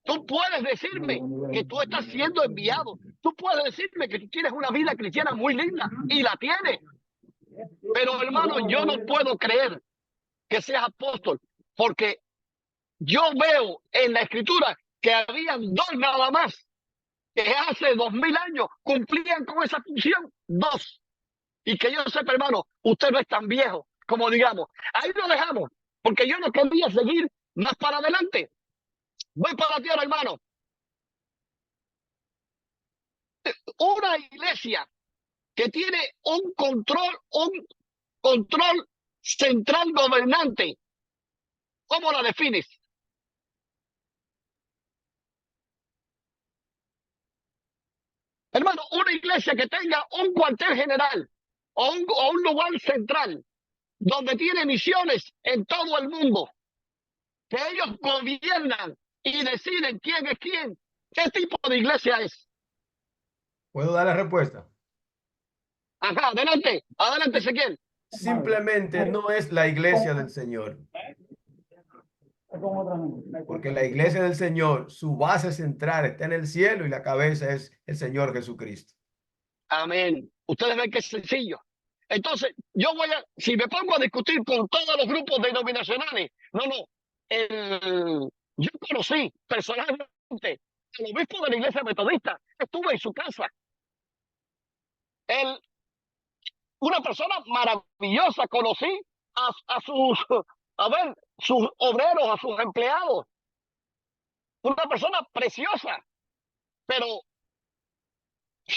Speaker 2: tú puedes decirme que tú estás siendo enviado. Tú puedes decirme que tú tienes una vida cristiana muy linda y la tienes. Pero, hermano, yo no puedo creer que seas apóstol porque yo veo en la escritura que habían 2 nada más que hace 2000 años cumplían con esa función. 2. Y que yo sepa, hermano, usted no es tan viejo como digamos. Ahí lo dejamos, porque yo no quería seguir más para adelante. Voy para la tierra, hermano. Una iglesia que tiene un control central gobernante. ¿Cómo la defines? Hermano, una iglesia que tenga un cuartel general o un lugar central donde tiene misiones en todo el mundo, que ellos gobiernan y deciden quién es quién. ¿Qué tipo de iglesia es?
Speaker 4: ¿Puedo dar la respuesta?
Speaker 2: Ajá, adelante, Ezequiel.
Speaker 4: Simplemente no es la iglesia del Señor. Porque la iglesia del Señor, su base central está en el cielo y la cabeza es el Señor Jesucristo.
Speaker 2: Amén. Ustedes ven que es sencillo. Entonces, si me pongo a discutir con todos los grupos denominacionales, yo conocí personalmente al obispo de la iglesia metodista, estuve en su casa. Una persona maravillosa, conocí a sus obreros, a sus empleados. Una persona preciosa, pero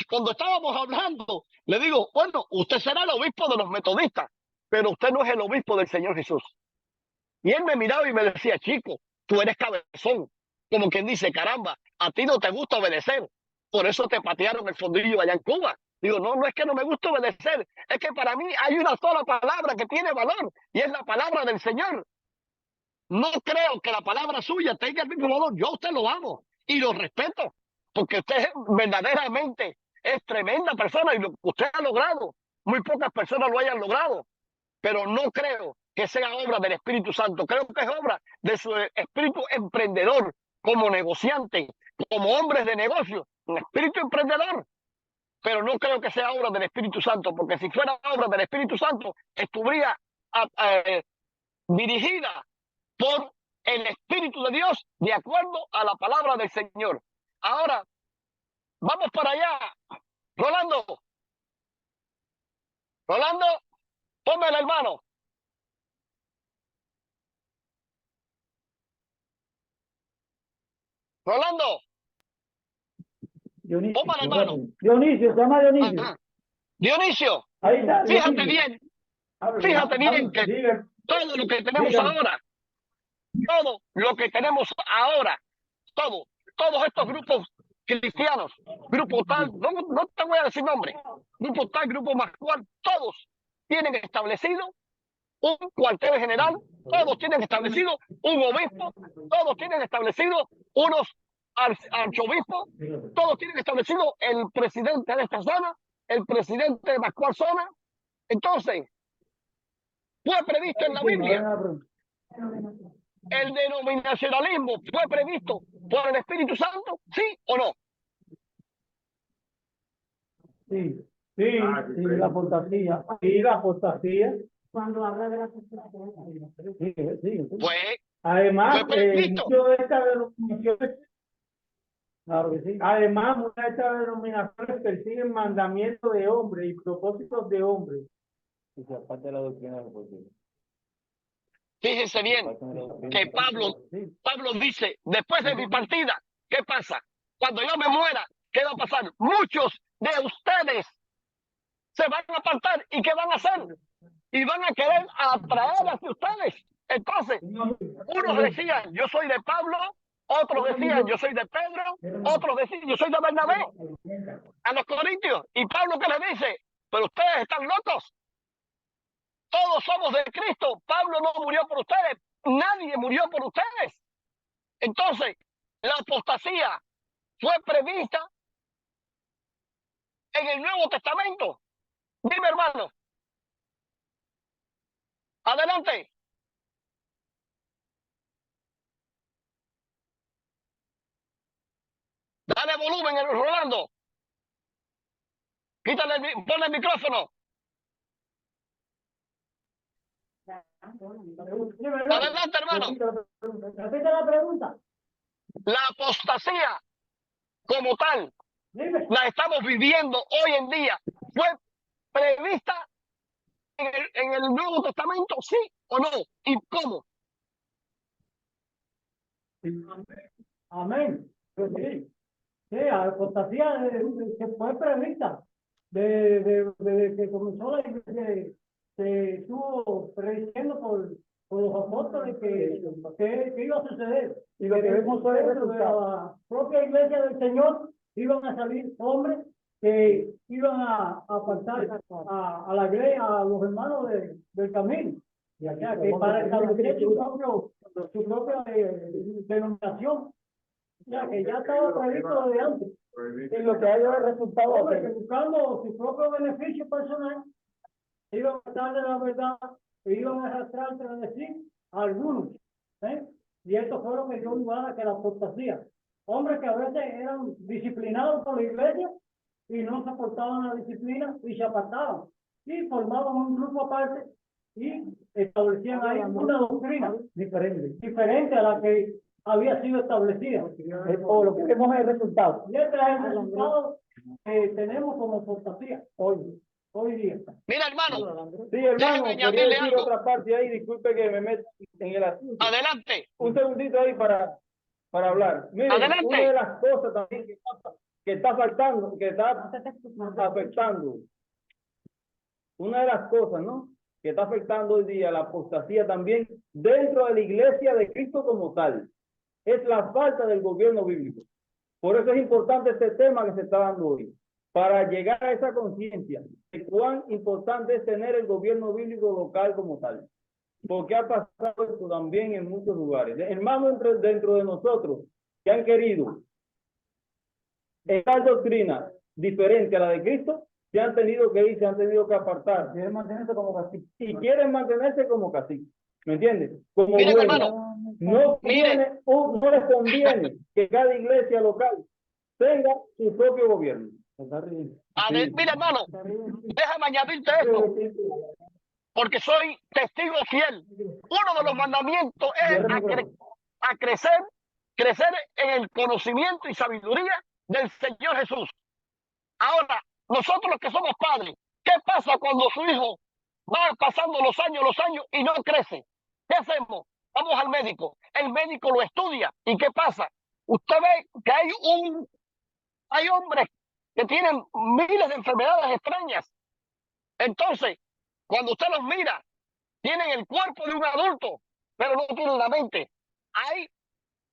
Speaker 2: cuando estábamos hablando, le digo, bueno, usted será el obispo de los metodistas, pero usted no es el obispo del Señor Jesús. Y él me miraba y me decía, chico, tú eres cabezón. Como quien dice, caramba, a ti no te gusta obedecer. Por eso te patearon el fondillo allá en Cuba. Digo, no, no es que no me gusta obedecer, es que para mí hay una sola palabra que tiene valor y es la palabra del Señor. No creo que la palabra suya tenga el mismo valor. Yo a usted lo amo y lo respeto, porque usted verdaderamente es tremenda persona y lo que usted ha logrado, muy pocas personas lo hayan logrado, pero no creo que sea obra del Espíritu Santo. Creo que es obra de su espíritu emprendedor, como negociante, como hombres de negocio, un espíritu emprendedor. Pero no creo que sea obra del Espíritu Santo, porque si fuera obra del Espíritu Santo, estuviera dirigida por el Espíritu de Dios de acuerdo a la palabra del Señor. Ahora, vamos para allá. Rolando, ponme el hermano. Rolando,
Speaker 3: Dionisio,
Speaker 2: ponme el hermano.
Speaker 3: Dionisio, se llama Dionisio.
Speaker 2: Ajá. Dionisio,
Speaker 3: Ahí está,
Speaker 2: fíjate
Speaker 3: Dionisio.
Speaker 2: bien, fíjate bien que
Speaker 3: Diga,
Speaker 2: todo lo que tenemos
Speaker 3: dígame.
Speaker 2: ahora, todo lo que tenemos ahora, todos estos grupos cristianos, grupo tal, no te voy a decir nombre, grupo tal, grupo más cual, todos tienen establecido un cuartel general, todos tienen establecido un obispo, todos tienen establecido unos arzobispos, todos tienen establecido el presidente de esta zona, el presidente de más cual zona. Entonces, fue previsto en la Biblia. ¿El denominacionalismo fue previsto por el Espíritu Santo? ¿Sí o no?
Speaker 3: Sí, sí, la apostasía. Sí, la apostasía.
Speaker 8: Cuando habla de la apostasía.
Speaker 3: Sí.
Speaker 2: Fue
Speaker 3: Además,
Speaker 2: previsto.
Speaker 3: muchas de estas denominaciones, claro que sí. Además, muchas de estas denominaciones persiguen mandamientos de hombres y propósitos de hombres. Y se aparte de la doctrina del poder.
Speaker 2: Fíjense bien que Pablo dice, después de mi partida, ¿qué pasa? Cuando yo me muera, ¿qué va a pasar? Muchos de ustedes se van a apartar. ¿Y qué van a hacer? Y van a querer atraer hacia ustedes. Entonces, unos decían, yo soy de Pablo, otros decían, yo soy de Pedro, otros decían, yo soy de Bernabé, a los corintios. Y Pablo, ¿qué les dice? Pero ustedes están locos. Todos somos de Cristo. Pablo no murió por ustedes. Nadie murió por ustedes. Entonces, la apostasía fue prevista en el Nuevo Testamento. Dime, hermano. Adelante. Dale volumen, Rolando. Ponle el micrófono. Adelante, hermano.
Speaker 3: Repite la pregunta.
Speaker 2: La apostasía como tal,
Speaker 3: Dime.
Speaker 2: la estamos viviendo hoy en día. ¿Fue prevista en el Nuevo Testamento, sí o no? ¿Y cómo?
Speaker 3: Amén. Sí. Sí, la apostasía que fue prevista desde que comenzó la iglesia, se estuvo prediciendo por los apóstoles que iba a suceder. Y lo que vemos fue el resultado. De la propia iglesia del Señor iban a salir hombres que iban a apartar a la iglesia, a los hermanos del camino. Y acá, que para establecer su propia denominación. Ya que ya estaba previsto desde antes. Y lo que hay es el resultado que buscando su propio beneficio personal, iban a darle la verdad, e iban a arrastrar entre sí a algunos. Y esto fue lo que dio lugar a que la apostasía. Hombres que a veces eran disciplinados por la iglesia y no soportaban la disciplina y se apartaban. Y formaban un grupo aparte y establecían ahí una doctrina diferente a la que había sido establecida. O lo que vemos es el resultado. Y este es el resultado que tenemos como apostasía hoy día.
Speaker 2: Mira, hermano.
Speaker 6: Sí, hermano,
Speaker 2: Déjeme
Speaker 6: quería
Speaker 2: añadirle
Speaker 6: decir
Speaker 2: algo.
Speaker 6: otra parte ahí, disculpe que me meta en el asunto.
Speaker 2: Adelante.
Speaker 6: Un segundito ahí para hablar. Miren,
Speaker 2: Adelante.
Speaker 6: una de las cosas también que pasa que está faltando, que está afectando, una de las cosas, ¿no?, que está afectando hoy día la apostasía también dentro de la iglesia de Cristo como tal, es la falta del gobierno bíblico. Por eso es importante este tema que se está dando hoy, para llegar a esa conciencia de cuán importante es tener el gobierno bíblico local como tal. Porque ha pasado esto también en muchos lugares. Hermanos dentro de nosotros que han querido esta doctrina diferente a la de Cristo, se han tenido que ir, se han tenido que apartar. Quieren mantenerse como caciques. Y quieren mantenerse como caciques. ¿Me entiendes? Como
Speaker 2: Miren,
Speaker 6: dueños.
Speaker 2: hermano,
Speaker 6: No,
Speaker 2: miren.
Speaker 6: no les conviene que cada iglesia local tenga su propio gobierno.
Speaker 2: Mira, hermano, déjame añadirte esto, porque soy testigo fiel. Uno de los mandamientos es a crecer en el conocimiento y sabiduría del Señor Jesús. Ahora, nosotros los que somos padres, ¿qué pasa cuando su hijo va pasando los años y no crece? ¿Qué hacemos? Vamos al médico. El médico lo estudia. ¿Y qué pasa? Usted ve que hay hombres que tienen miles de enfermedades extrañas. Entonces, cuando usted los mira, tienen el cuerpo de un adulto, pero no tienen la mente. Hay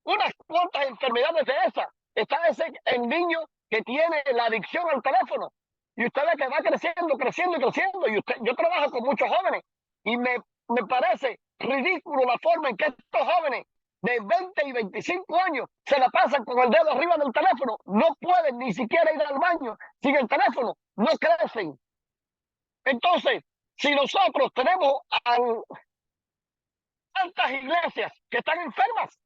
Speaker 2: unas cuantas enfermedades de esas. Está el niño que tiene la adicción al teléfono. Y usted ve que va creciendo. Y yo trabajo con muchos jóvenes y me parece ridículo la forma en que estos jóvenes de 20 y 25 años se la pasan con el dedo arriba del teléfono. No pueden ni siquiera ir al baño sin el teléfono. No crecen. Entonces, si nosotros tenemos tantas iglesias que están enfermas,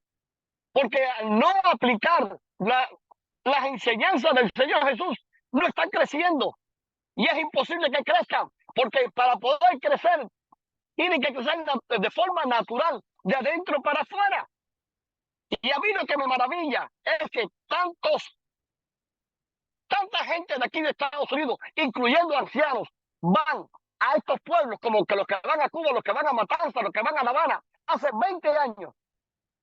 Speaker 2: porque al no aplicar las enseñanzas del Señor Jesús, no están creciendo. Y es imposible que crezcan, porque para poder crecer, tienen que crecer de forma natural, de adentro para afuera. Y a mí lo que me maravilla es que tanta gente de aquí de Estados Unidos, incluyendo ancianos, van a estos pueblos como que los que van a Cuba, los que van a Matanzas, los que van a La Habana, hace 20 años.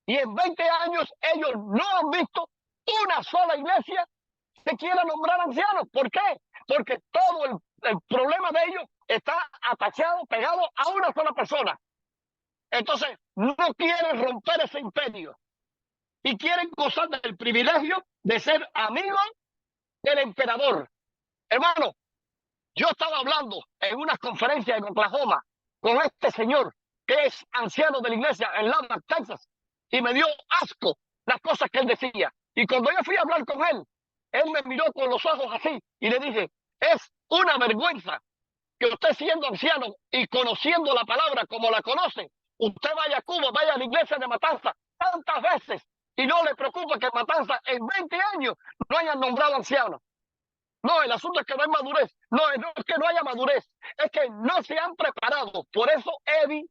Speaker 2: Y en 20 años ellos no han visto una sola iglesia que quiera nombrar ancianos. ¿Por qué? Porque todo el problema de ellos está atachado, pegado a una sola persona. Entonces, no quieren romper ese imperio y quieren gozar del privilegio de ser amigos del emperador. Hermano, yo estaba hablando en una conferencia en Oklahoma con este señor que es anciano de la iglesia en Lubbock, Texas, y me dio asco las cosas que él decía. Y cuando yo fui a hablar con él me miró con los ojos así y le dije, es una vergüenza que usted siendo anciano y conociendo la palabra como la conoce, usted vaya a Cuba, vaya a la iglesia de Matanza tantas veces y no le preocupa que en Matanza en 20 años no hayan nombrado ancianos. No, el asunto es que no hay madurez. No es que no haya madurez, es que no se han preparado. Por eso, Eddie,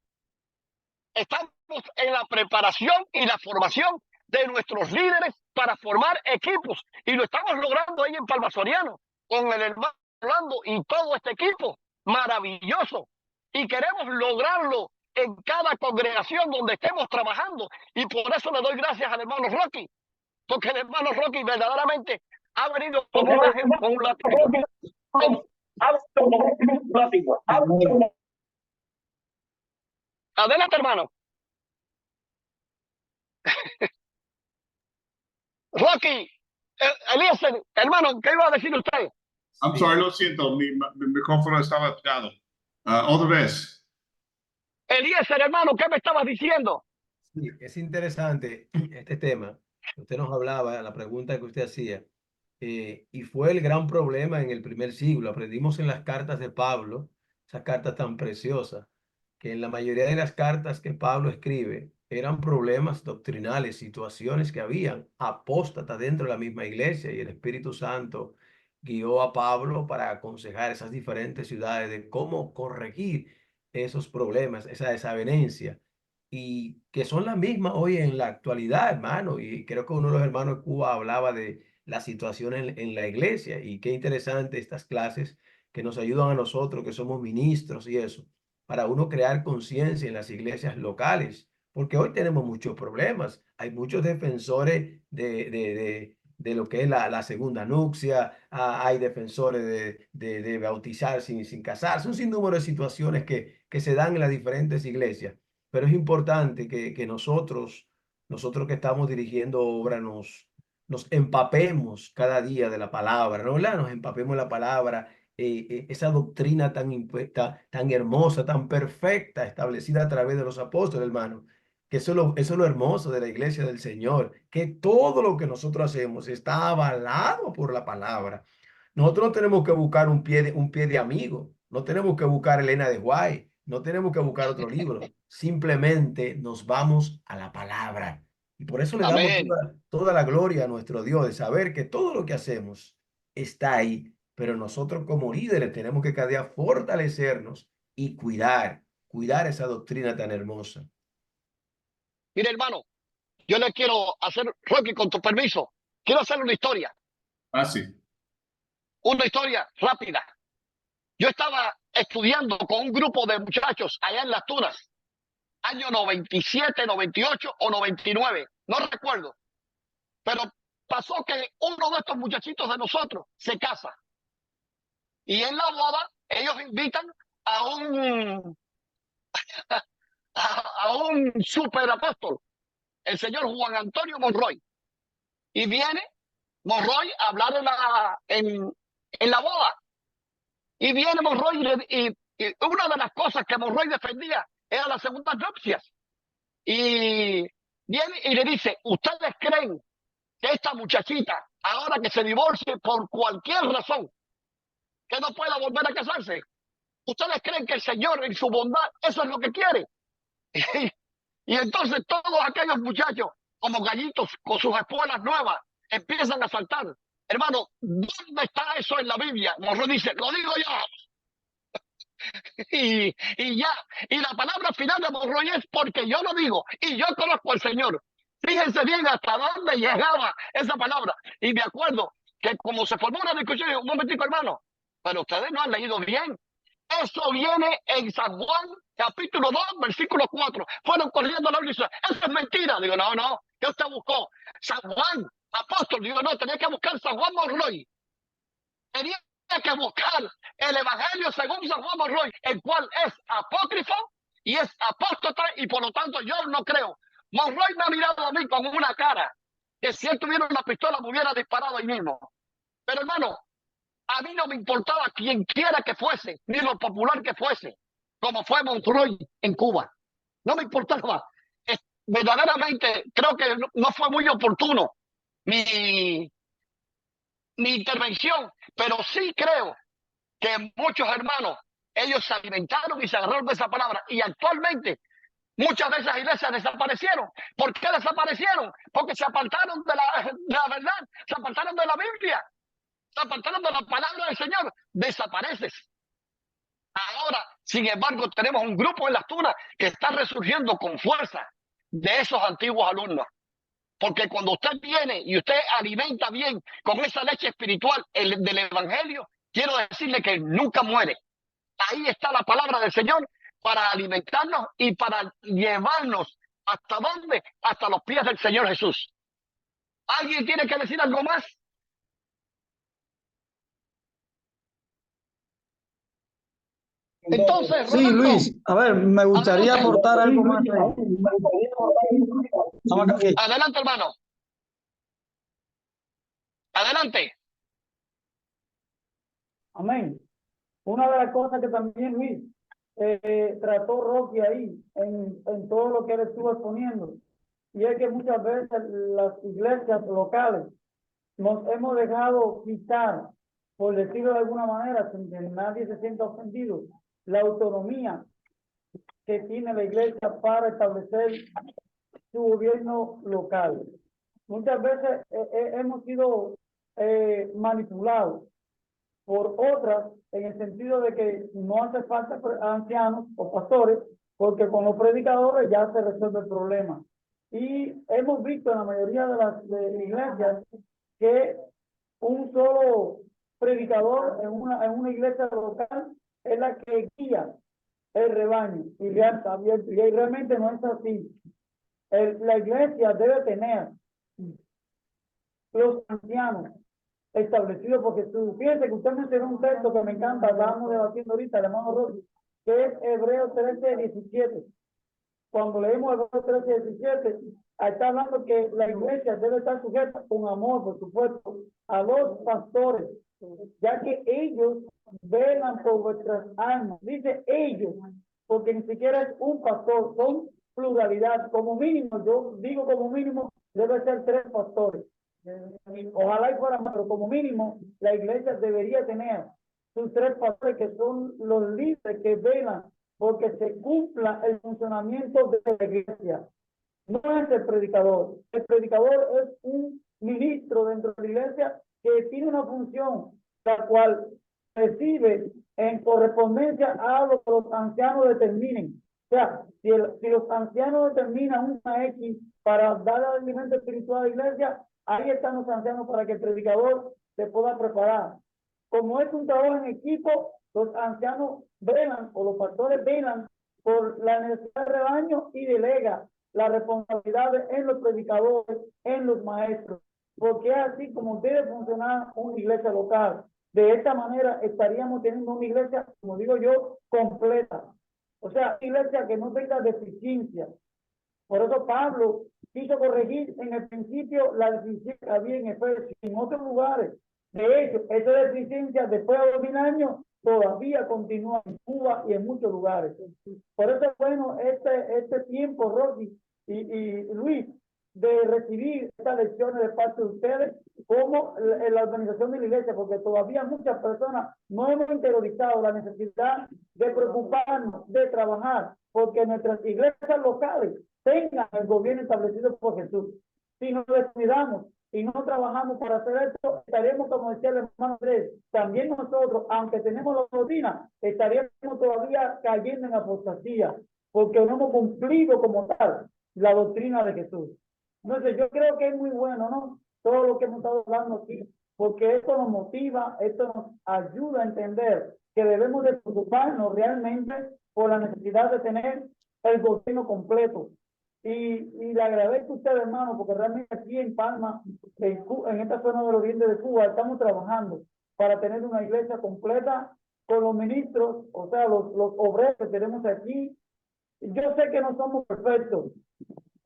Speaker 2: estamos en la preparación y la formación de nuestros líderes para formar equipos. Y lo estamos logrando ahí en Palma Soriano, con el hermano Orlando y todo este equipo maravilloso. Y queremos lograrlo en cada congregación donde estemos trabajando. Y por eso le doy gracias al hermano Rocky, porque el hermano Rocky verdaderamente ha venido con un látigo. Adelante, hermano. Rocky, Eliezer, hermano, ¿qué iba a decir usted?
Speaker 1: I'm sorry, lo siento, mi micrófono estaba apagado. Otra vez.
Speaker 2: Eliezer, hermano, ¿qué me estabas diciendo?
Speaker 4: Sí, es interesante este tema. Usted nos hablaba, la pregunta que usted hacía, y fue el gran problema en el primer siglo. Aprendimos en las cartas de Pablo, esas cartas tan preciosas, que en la mayoría de las cartas que Pablo escribe eran problemas doctrinales, situaciones que habían apóstatas dentro de la misma iglesia, y el Espíritu Santo guió a Pablo para aconsejar esas diferentes ciudades de cómo corregir esos problemas, esa desavenencia, y que son las mismas hoy en la actualidad, hermano. Y creo que uno de los hermanos de Cuba hablaba de la situación en la iglesia, y qué interesante estas clases que nos ayudan a nosotros, que somos ministros y eso, para uno crear conciencia en las iglesias locales, porque hoy tenemos muchos problemas. Hay muchos defensores de de lo que es la segunda nupcia, hay defensores de bautizar sin casarse, un sinnúmero de situaciones que se dan en las diferentes iglesias, pero es importante que nosotros que estamos dirigiendo obra, nos empapemos cada día de la palabra, ¿no? ¿Verdad? Nos empapemos la palabra, esa doctrina tan impuesta, tan hermosa, tan perfecta, establecida a través de los apóstoles, hermano. Que eso es lo hermoso de la iglesia del Señor, que todo lo que nosotros hacemos está avalado por la palabra. Nosotros no tenemos que buscar un pie de amigo, no tenemos que buscar Elena de White, no tenemos que buscar otro libro, simplemente nos vamos a la palabra. Y por eso le damos
Speaker 2: Amén.
Speaker 4: toda la gloria a nuestro Dios, de saber que todo lo que hacemos está ahí, pero nosotros como líderes tenemos que cada día fortalecernos y cuidar esa doctrina tan hermosa.
Speaker 2: Mire, hermano, yo le quiero hacer, Rocky, con tu permiso, quiero hacer
Speaker 1: Así.
Speaker 2: una historia rápida. Yo estaba estudiando con un grupo de muchachos allá en Las Tunas, año 97, 98 o 99, no recuerdo, pero pasó que uno de estos muchachitos de nosotros se casa y en la boda ellos invitan a un a un superapóstol, el señor Juan Antonio Monroy, y viene Monroy a hablar en la boda. Y viene Monroy y una de las cosas que Monroy defendía era las segundas nupcias. Y viene y le dice, ¿ustedes creen que esta muchachita, ahora que se divorcie por cualquier razón, que no pueda volver a casarse? ¿Ustedes creen que el Señor en su bondad eso es lo que quiere? Y entonces todos aquellos muchachos, como gallitos con sus espuelas nuevas, empiezan a saltar. Hermano, ¿dónde está eso en la Biblia? Monroy dice, lo digo yo. Y ya, y la palabra final de Monroy es porque yo lo digo y yo conozco al Señor. Fíjense bien hasta dónde llegaba esa palabra. Y me acuerdo que como se formó una discusión, un momentico, hermano, pero ustedes no han leído bien. Eso viene en San Juan, capítulo 2, versículo 4. Fueron corriendo a la Biblia y dicen, eso es mentira. Digo, no, ¿qué usted buscó? San Juan, apóstol. Digo, no, tenía que buscar San Juan Monroy. Tenía que buscar el Evangelio según San Juan Monroy, el cual es apócrifo y es apóstata, y por lo tanto yo no creo. Monroy me ha mirado a mí con una cara que si él tuviera una pistola me hubiera disparado ahí mismo. Pero hermano, a mí no me importaba quien quiera que fuese, ni lo popular que fuese, como fue Monroy en Cuba. No me importaba. Verdaderamente creo que no fue muy oportuno mi intervención, pero sí creo que muchos hermanos, ellos se alimentaron y se agarraron de esa palabra, y actualmente muchas de esas iglesias desaparecieron. ¿Por qué desaparecieron? Porque se apartaron de la verdad, se apartaron de la Biblia, se apartaron de la palabra del Señor. Desapareces. Ahora, sin embargo, tenemos un grupo en Las Tunas que está resurgiendo con fuerza de esos antiguos alumnos. Porque cuando usted viene y usted alimenta bien con esa leche espiritual del Evangelio, quiero decirle que nunca muere. Ahí está la palabra del Señor para alimentarnos y para llevarnos ¿hasta dónde? Hasta los pies del Señor Jesús. ¿Alguien tiene que decir algo más? Entonces,
Speaker 3: Sí,
Speaker 2: Roberto,
Speaker 3: Luis, a ver, me gustaría
Speaker 2: adelante.
Speaker 3: aportar algo más ahí. Estamos aquí.
Speaker 2: Adelante, hermano. Adelante.
Speaker 3: Amén. Una de las cosas que también Luis trató Rocky ahí en todo lo que él estuvo exponiendo, y es que muchas veces las iglesias locales nos hemos dejado quitar, por decirlo de alguna manera, sin que nadie se sienta ofendido, la autonomía que tiene la iglesia para establecer su gobierno local. Muchas veces hemos sido manipulados por otras, en el sentido de que no hace falta ancianos o pastores, porque con los predicadores ya se resuelve el problema. Y hemos visto en la mayoría de las iglesias que un solo predicador en una iglesia local es la que guía el rebaño, y realmente no es así. La iglesia debe tener los ancianos establecidos por Jesús. Fíjense que usted mencionó un texto que me encanta, estábamos debatiendo ahorita, el hermano Rossi, que es Hebreos 13:17. Cuando leemos Hebreos 13:17, ahí está hablando que la iglesia debe estar sujeta con amor, por supuesto, a los pastores, ya que ellos velan por vuestras almas. Dice ellos, porque ni siquiera es un pastor, son pluralidad. Como mínimo, yo digo como mínimo, debe ser 3 pastores. Ojalá y fuera más, pero como mínimo, la iglesia debería tener sus 3 pastores, que son los líderes que velan porque se cumpla el funcionamiento de la iglesia. No es el predicador. El predicador es un ministro dentro de la iglesia que tiene una función, la cual recibe en correspondencia a lo que los ancianos determinen. O sea, si los ancianos determinan una X para dar el alimento espiritual a la iglesia, ahí están los ancianos para que el predicador se pueda preparar. Como es un trabajo en equipo, los ancianos velan, o los pastores velan por la necesidad del rebaño y delega la responsabilidad en los predicadores, en los maestros, porque es así como debe funcionar una iglesia local. De esta manera estaríamos teniendo una iglesia, como digo yo, completa. O sea, una iglesia que no tenga deficiencia. Por eso Pablo quiso corregir en el principio la deficiencia que había en Efesios y en otros lugares. De hecho, esa deficiencia después de 2000 años todavía continúa en Cuba y en muchos lugares. Por eso es bueno este tiempo, Rocky y Luis, de recibir estas lecciones de parte de ustedes como la organización de la iglesia, porque todavía muchas personas no hemos interiorizado la necesidad de preocuparnos, de trabajar, porque nuestras iglesias locales tengan el gobierno establecido por Jesús. Si nos descuidamos y no trabajamos para hacer esto, estaremos, como decía el hermano Andrés, también nosotros, aunque tenemos la doctrina, estaríamos todavía cayendo en apostasía, porque no hemos cumplido como tal la doctrina de Jesús. Entonces yo creo que es muy bueno, ¿no? Todo lo que hemos estado hablando aquí, porque esto nos motiva, esto nos ayuda a entender que debemos de preocuparnos realmente por la necesidad de tener el gobierno completo. Y le agradezco a ustedes, hermano, porque realmente aquí en Palma, en esta zona del oriente de Cuba, estamos trabajando para tener una iglesia completa con los ministros, o sea, los obreros que tenemos aquí. Yo sé que no somos perfectos,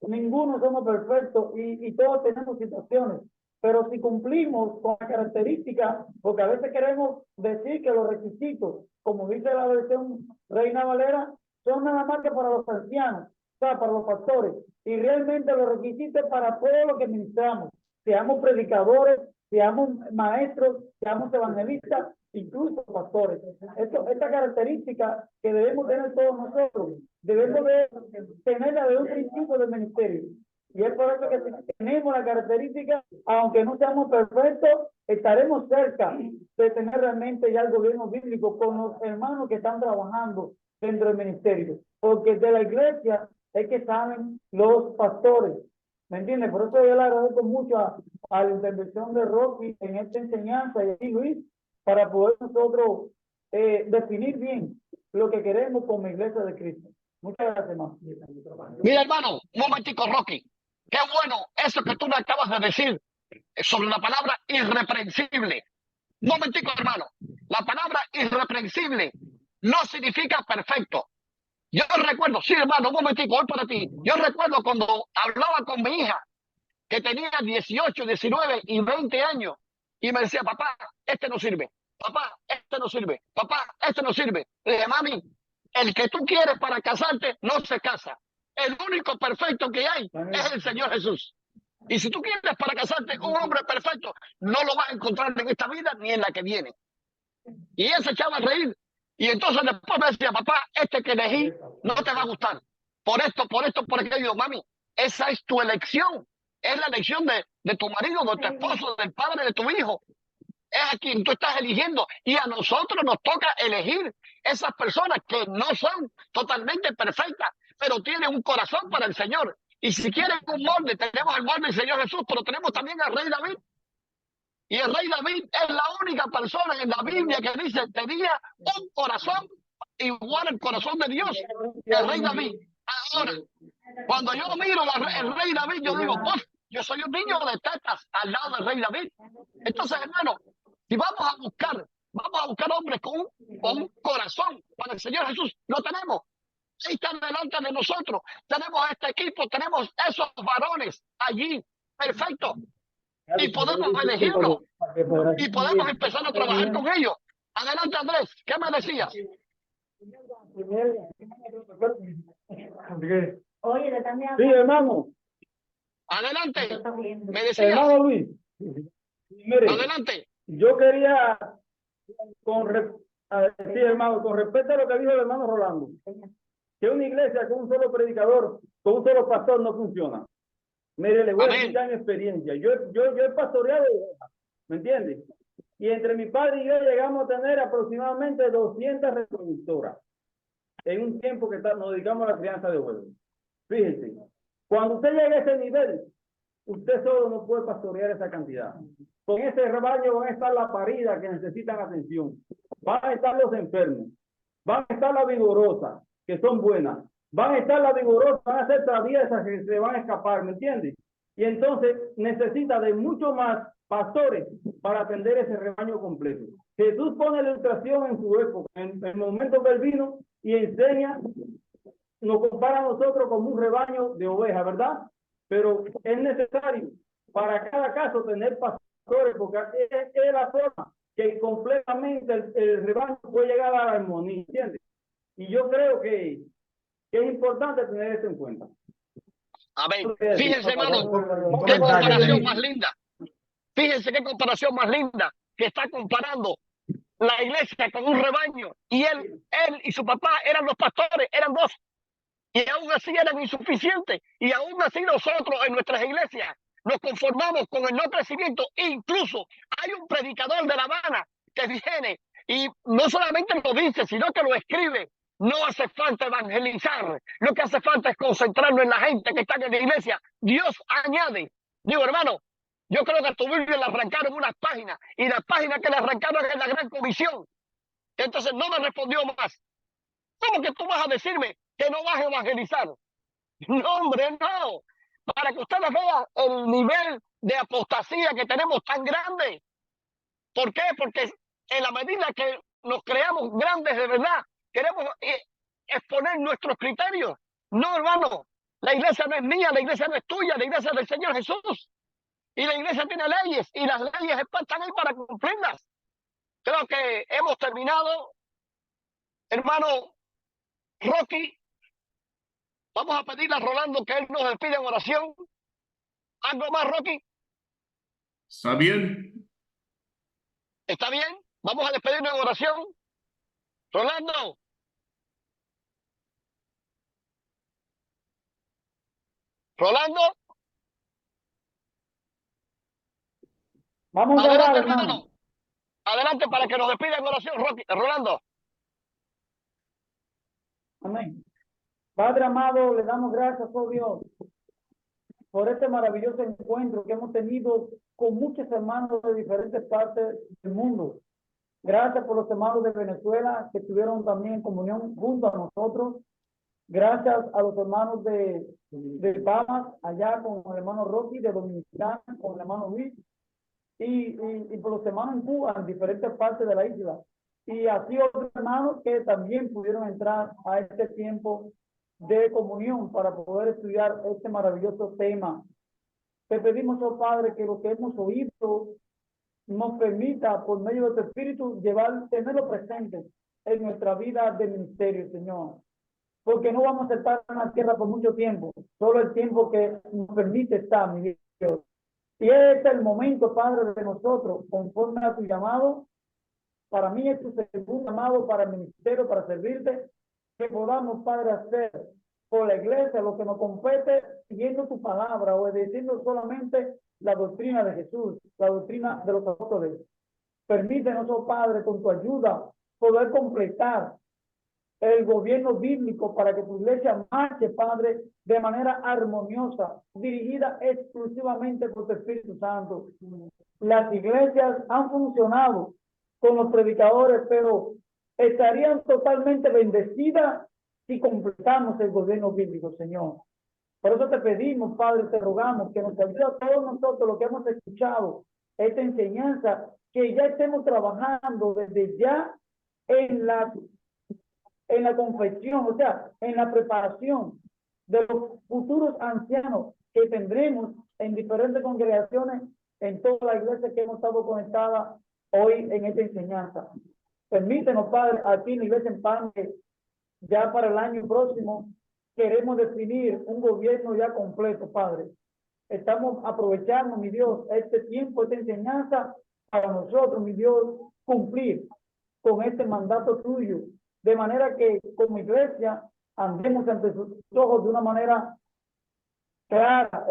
Speaker 3: ninguno somos perfectos y todos tenemos situaciones, pero si cumplimos con las características, porque a veces queremos decir que los requisitos, como dice la versión Reina Valera, son nada más que para los ancianos, o sea, para los pastores, y realmente los requisitos para todo lo que ministramos, seamos predicadores, seamos maestros, seamos evangelistas, incluso pastores. Esta característica que debemos tener todos nosotros, debemos de tenerla de un principio del ministerio. Y es por eso que si tenemos la característica, aunque no seamos perfectos, estaremos cerca de tener realmente ya el gobierno bíblico con los hermanos que están trabajando dentro del ministerio. Porque de la iglesia es que saben los pastores. ¿Me entiendes? Por eso yo le agradezco mucho a la intervención de Rocky en esta enseñanza y aquí Luis, para poder nosotros definir bien lo que queremos como iglesia de Cristo. Muchas gracias, hermano.
Speaker 2: Mira, hermano, un momentico, Rocky. Qué bueno eso que tú me acabas de decir sobre la palabra irreprensible. Un momentico, hermano. La palabra irreprensible no significa perfecto. Yo recuerdo, sí, hermano, un momentico, voy para ti. Yo recuerdo cuando hablaba con mi hija, que tenía 18, 19 y 20 años, y me decía, papá, este no sirve. Papá, este no sirve. Papá, este no sirve. Le dije, mami, el que tú quieres para casarte no se casa. El único perfecto que hay es el Señor Jesús. Y si tú quieres para casarte un hombre perfecto, no lo vas a encontrar en esta vida ni en la que viene. Y ella se echaba a reír. Y entonces después me decía, papá, este que elegí no te va a gustar. Por esto, por aquello. Mami, esa es tu elección. Es la elección de tu marido, de tu esposo, del padre de tu hijo. Es a quien tú estás eligiendo. Y a nosotros nos toca elegir esas personas que no son totalmente perfectas, pero tienen un corazón para el Señor. Y si quieren un molde, tenemos el molde del Señor Jesús, pero tenemos también al rey David. Y el rey David es la única persona en la Biblia que dice tenía un corazón igual al corazón de Dios. El rey David. Ahora, cuando yo miro al rey David, yo digo, pues, yo soy un niño de tetas al lado del rey David. Entonces, hermano, si vamos a buscar hombres con un corazón para el Señor Jesús, lo tenemos. Ahí están delante de nosotros. Tenemos este equipo, tenemos esos varones allí. Perfecto. Y podemos elegirlos. Y podemos empezar a trabajar con ellos. Adelante, Andrés. ¿Qué me decías?
Speaker 8: Oye, también.
Speaker 6: Sí, hermano.
Speaker 2: Adelante. Me decías.
Speaker 6: Hermano Luis. Mire,
Speaker 2: Adelante.
Speaker 6: yo quería, sí, hermano, con respecto a lo que dijo el hermano Rolando, que una iglesia con un solo predicador, con un solo pastor no funciona. Mire, le voy a explicar mi experiencia. Yo he pastoreado, ¿me entiende? Y entre mi padre y yo llegamos a tener aproximadamente 200 reproductoras en un tiempo que nos dedicamos a la crianza de huevos. Fíjese, cuando usted llega a ese nivel, usted solo no puede pastorear esa cantidad. Con ese rebaño van a estar las paridas que necesitan atención, van a estar los enfermos, van a estar las vigorosas, que son buenas, van a estar las vigorosas, van a ser traviesas que se van a escapar, ¿me entiendes? Y entonces necesita de mucho más pastores para atender ese rebaño completo. Jesús pone la ilustración en su época, en el momento que él vino, y enseña, nos compara a nosotros como un rebaño de ovejas, ¿verdad? Pero es necesario para cada caso tener pastores, porque es la forma que completamente el rebaño puede llegar a la armonía, ¿entiendes? Y yo creo que es importante tener eso en cuenta.
Speaker 2: Amén. Fíjense, hermano,
Speaker 4: Un
Speaker 2: qué
Speaker 4: comentario,
Speaker 2: comparación
Speaker 4: Lenín.
Speaker 2: más linda. Fíjense qué comparación más linda que está comparando la iglesia con un rebaño. Y él y su papá eran los pastores, eran dos. Y aún así eran insuficientes. Y aún así nosotros en nuestras iglesias nos conformamos con el no crecimiento. Incluso hay un predicador de La Habana que viene y no solamente lo dice, sino que lo escribe. No hace falta evangelizar. Lo que hace falta es concentrarnos en la gente que está en la iglesia. Dios añade. Digo, hermano, yo creo que a tu Biblia le arrancaron unas páginas. Y las páginas que le arrancaron es la gran comisión. Entonces no me respondió más. ¿Cómo que tú vas a decirme que no vas a evangelizar? No, hombre, no. Para que ustedes vean el nivel de apostasía que tenemos tan grande. ¿Por qué? Porque en la medida que nos creamos grandes de verdad, queremos exponer nuestros criterios. No, hermano, la iglesia no es mía, la iglesia no es tuya, la iglesia es del Señor Jesús. Y la iglesia tiene leyes y las leyes están ahí para cumplirlas. Creo que hemos terminado. Hermano Rocky, vamos a pedirle a Rolando que él nos despida en oración. ¿Algo más, Rocky?
Speaker 1: ¿Está bien?
Speaker 2: ¿Está bien? Vamos a despedirnos en oración. Rolando. Rolando.
Speaker 3: Vamos a
Speaker 2: Adelante,
Speaker 3: orar,
Speaker 2: hermano.
Speaker 3: hermano.
Speaker 2: Adelante para que nos despida en oración, Rocky. Rolando.
Speaker 3: Amén. Padre amado, le damos gracias, oh Dios, por este maravilloso encuentro que hemos tenido con muchos hermanos de diferentes partes del mundo. Gracias por los hermanos de Venezuela que estuvieron también en comunión junto a nosotros. Gracias a los hermanos de Bahamas, allá con el hermano Rocky, de Dominicana, con el hermano Luis, y por los hermanos en Cuba, en diferentes partes de la isla. Y así otros hermanos que también pudieron entrar a este tiempo de comunión para poder estudiar este maravilloso tema. Te pedimos, oh Padre, que lo que hemos oído nos permita, por medio de tu Espíritu, tenerlo presente en nuestra vida de ministerio, Señor. Porque no vamos a estar en la tierra por mucho tiempo, solo el tiempo que nos permite estar, mi Dios. Y este es el momento, Padre, de nosotros, conforme a tu llamado. Para mí es tu segundo llamado para el ministerio, para servirte, que podamos, Padre, hacer por la iglesia lo que nos compete, siguiendo tu palabra, obedeciendo solamente la doctrina de Jesús, la doctrina de los apóstoles. Permítenos, oh Padre, con tu ayuda, poder completar el gobierno bíblico para que tu iglesia marche, Padre, de manera armoniosa, dirigida exclusivamente por tu Espíritu Santo. Las iglesias han funcionado con los predicadores, pero estarían totalmente bendecidas si completamos el gobierno bíblico, Señor. Por eso te pedimos, Padre, te rogamos que nos ayude a todos nosotros los que hemos escuchado esta enseñanza, que ya estemos trabajando desde ya en la confección, o sea, en la preparación de los futuros ancianos que tendremos en diferentes congregaciones en toda la iglesia que hemos estado conectada hoy en esta enseñanza. Permítenos, Padre, aquí en la iglesia en Pan, que ya para el año próximo queremos definir un gobierno ya completo, Padre. Estamos aprovechando, mi Dios, este tiempo, esta enseñanza para nosotros, mi Dios, cumplir con este mandato tuyo, de manera que como iglesia andemos ante sus ojos de una manera clara,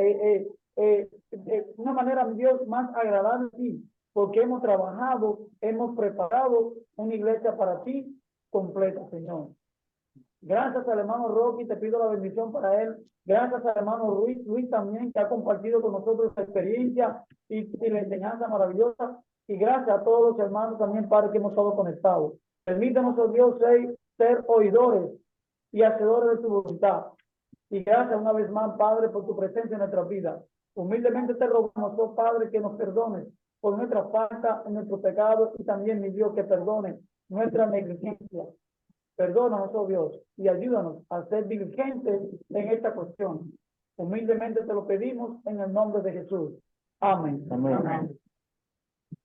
Speaker 3: una manera, mi Dios, más agradable a ti, porque hemos trabajado, hemos preparado una iglesia para ti completa, Señor. Gracias al hermano Rocky, te pido la bendición para él. Gracias al hermano Luis también, que ha compartido con nosotros su experiencia y la enseñanza maravillosa. Y gracias a todos los hermanos también, Padre, que hemos estado conectados. Permítanos, oh Dios, ser oidores y hacedores de tu voluntad. Y gracias una vez más, Padre, por tu presencia en nuestras vidas. Humildemente te rogamos, oh Padre, que nos perdones por nuestra falta, en nuestros pecados, y también, mi Dios, que perdone nuestra negligencia. Perdónanos, oh Dios, y ayúdanos a ser diligentes en esta cuestión. Humildemente te lo pedimos en el nombre de Jesús. Amén. Amén.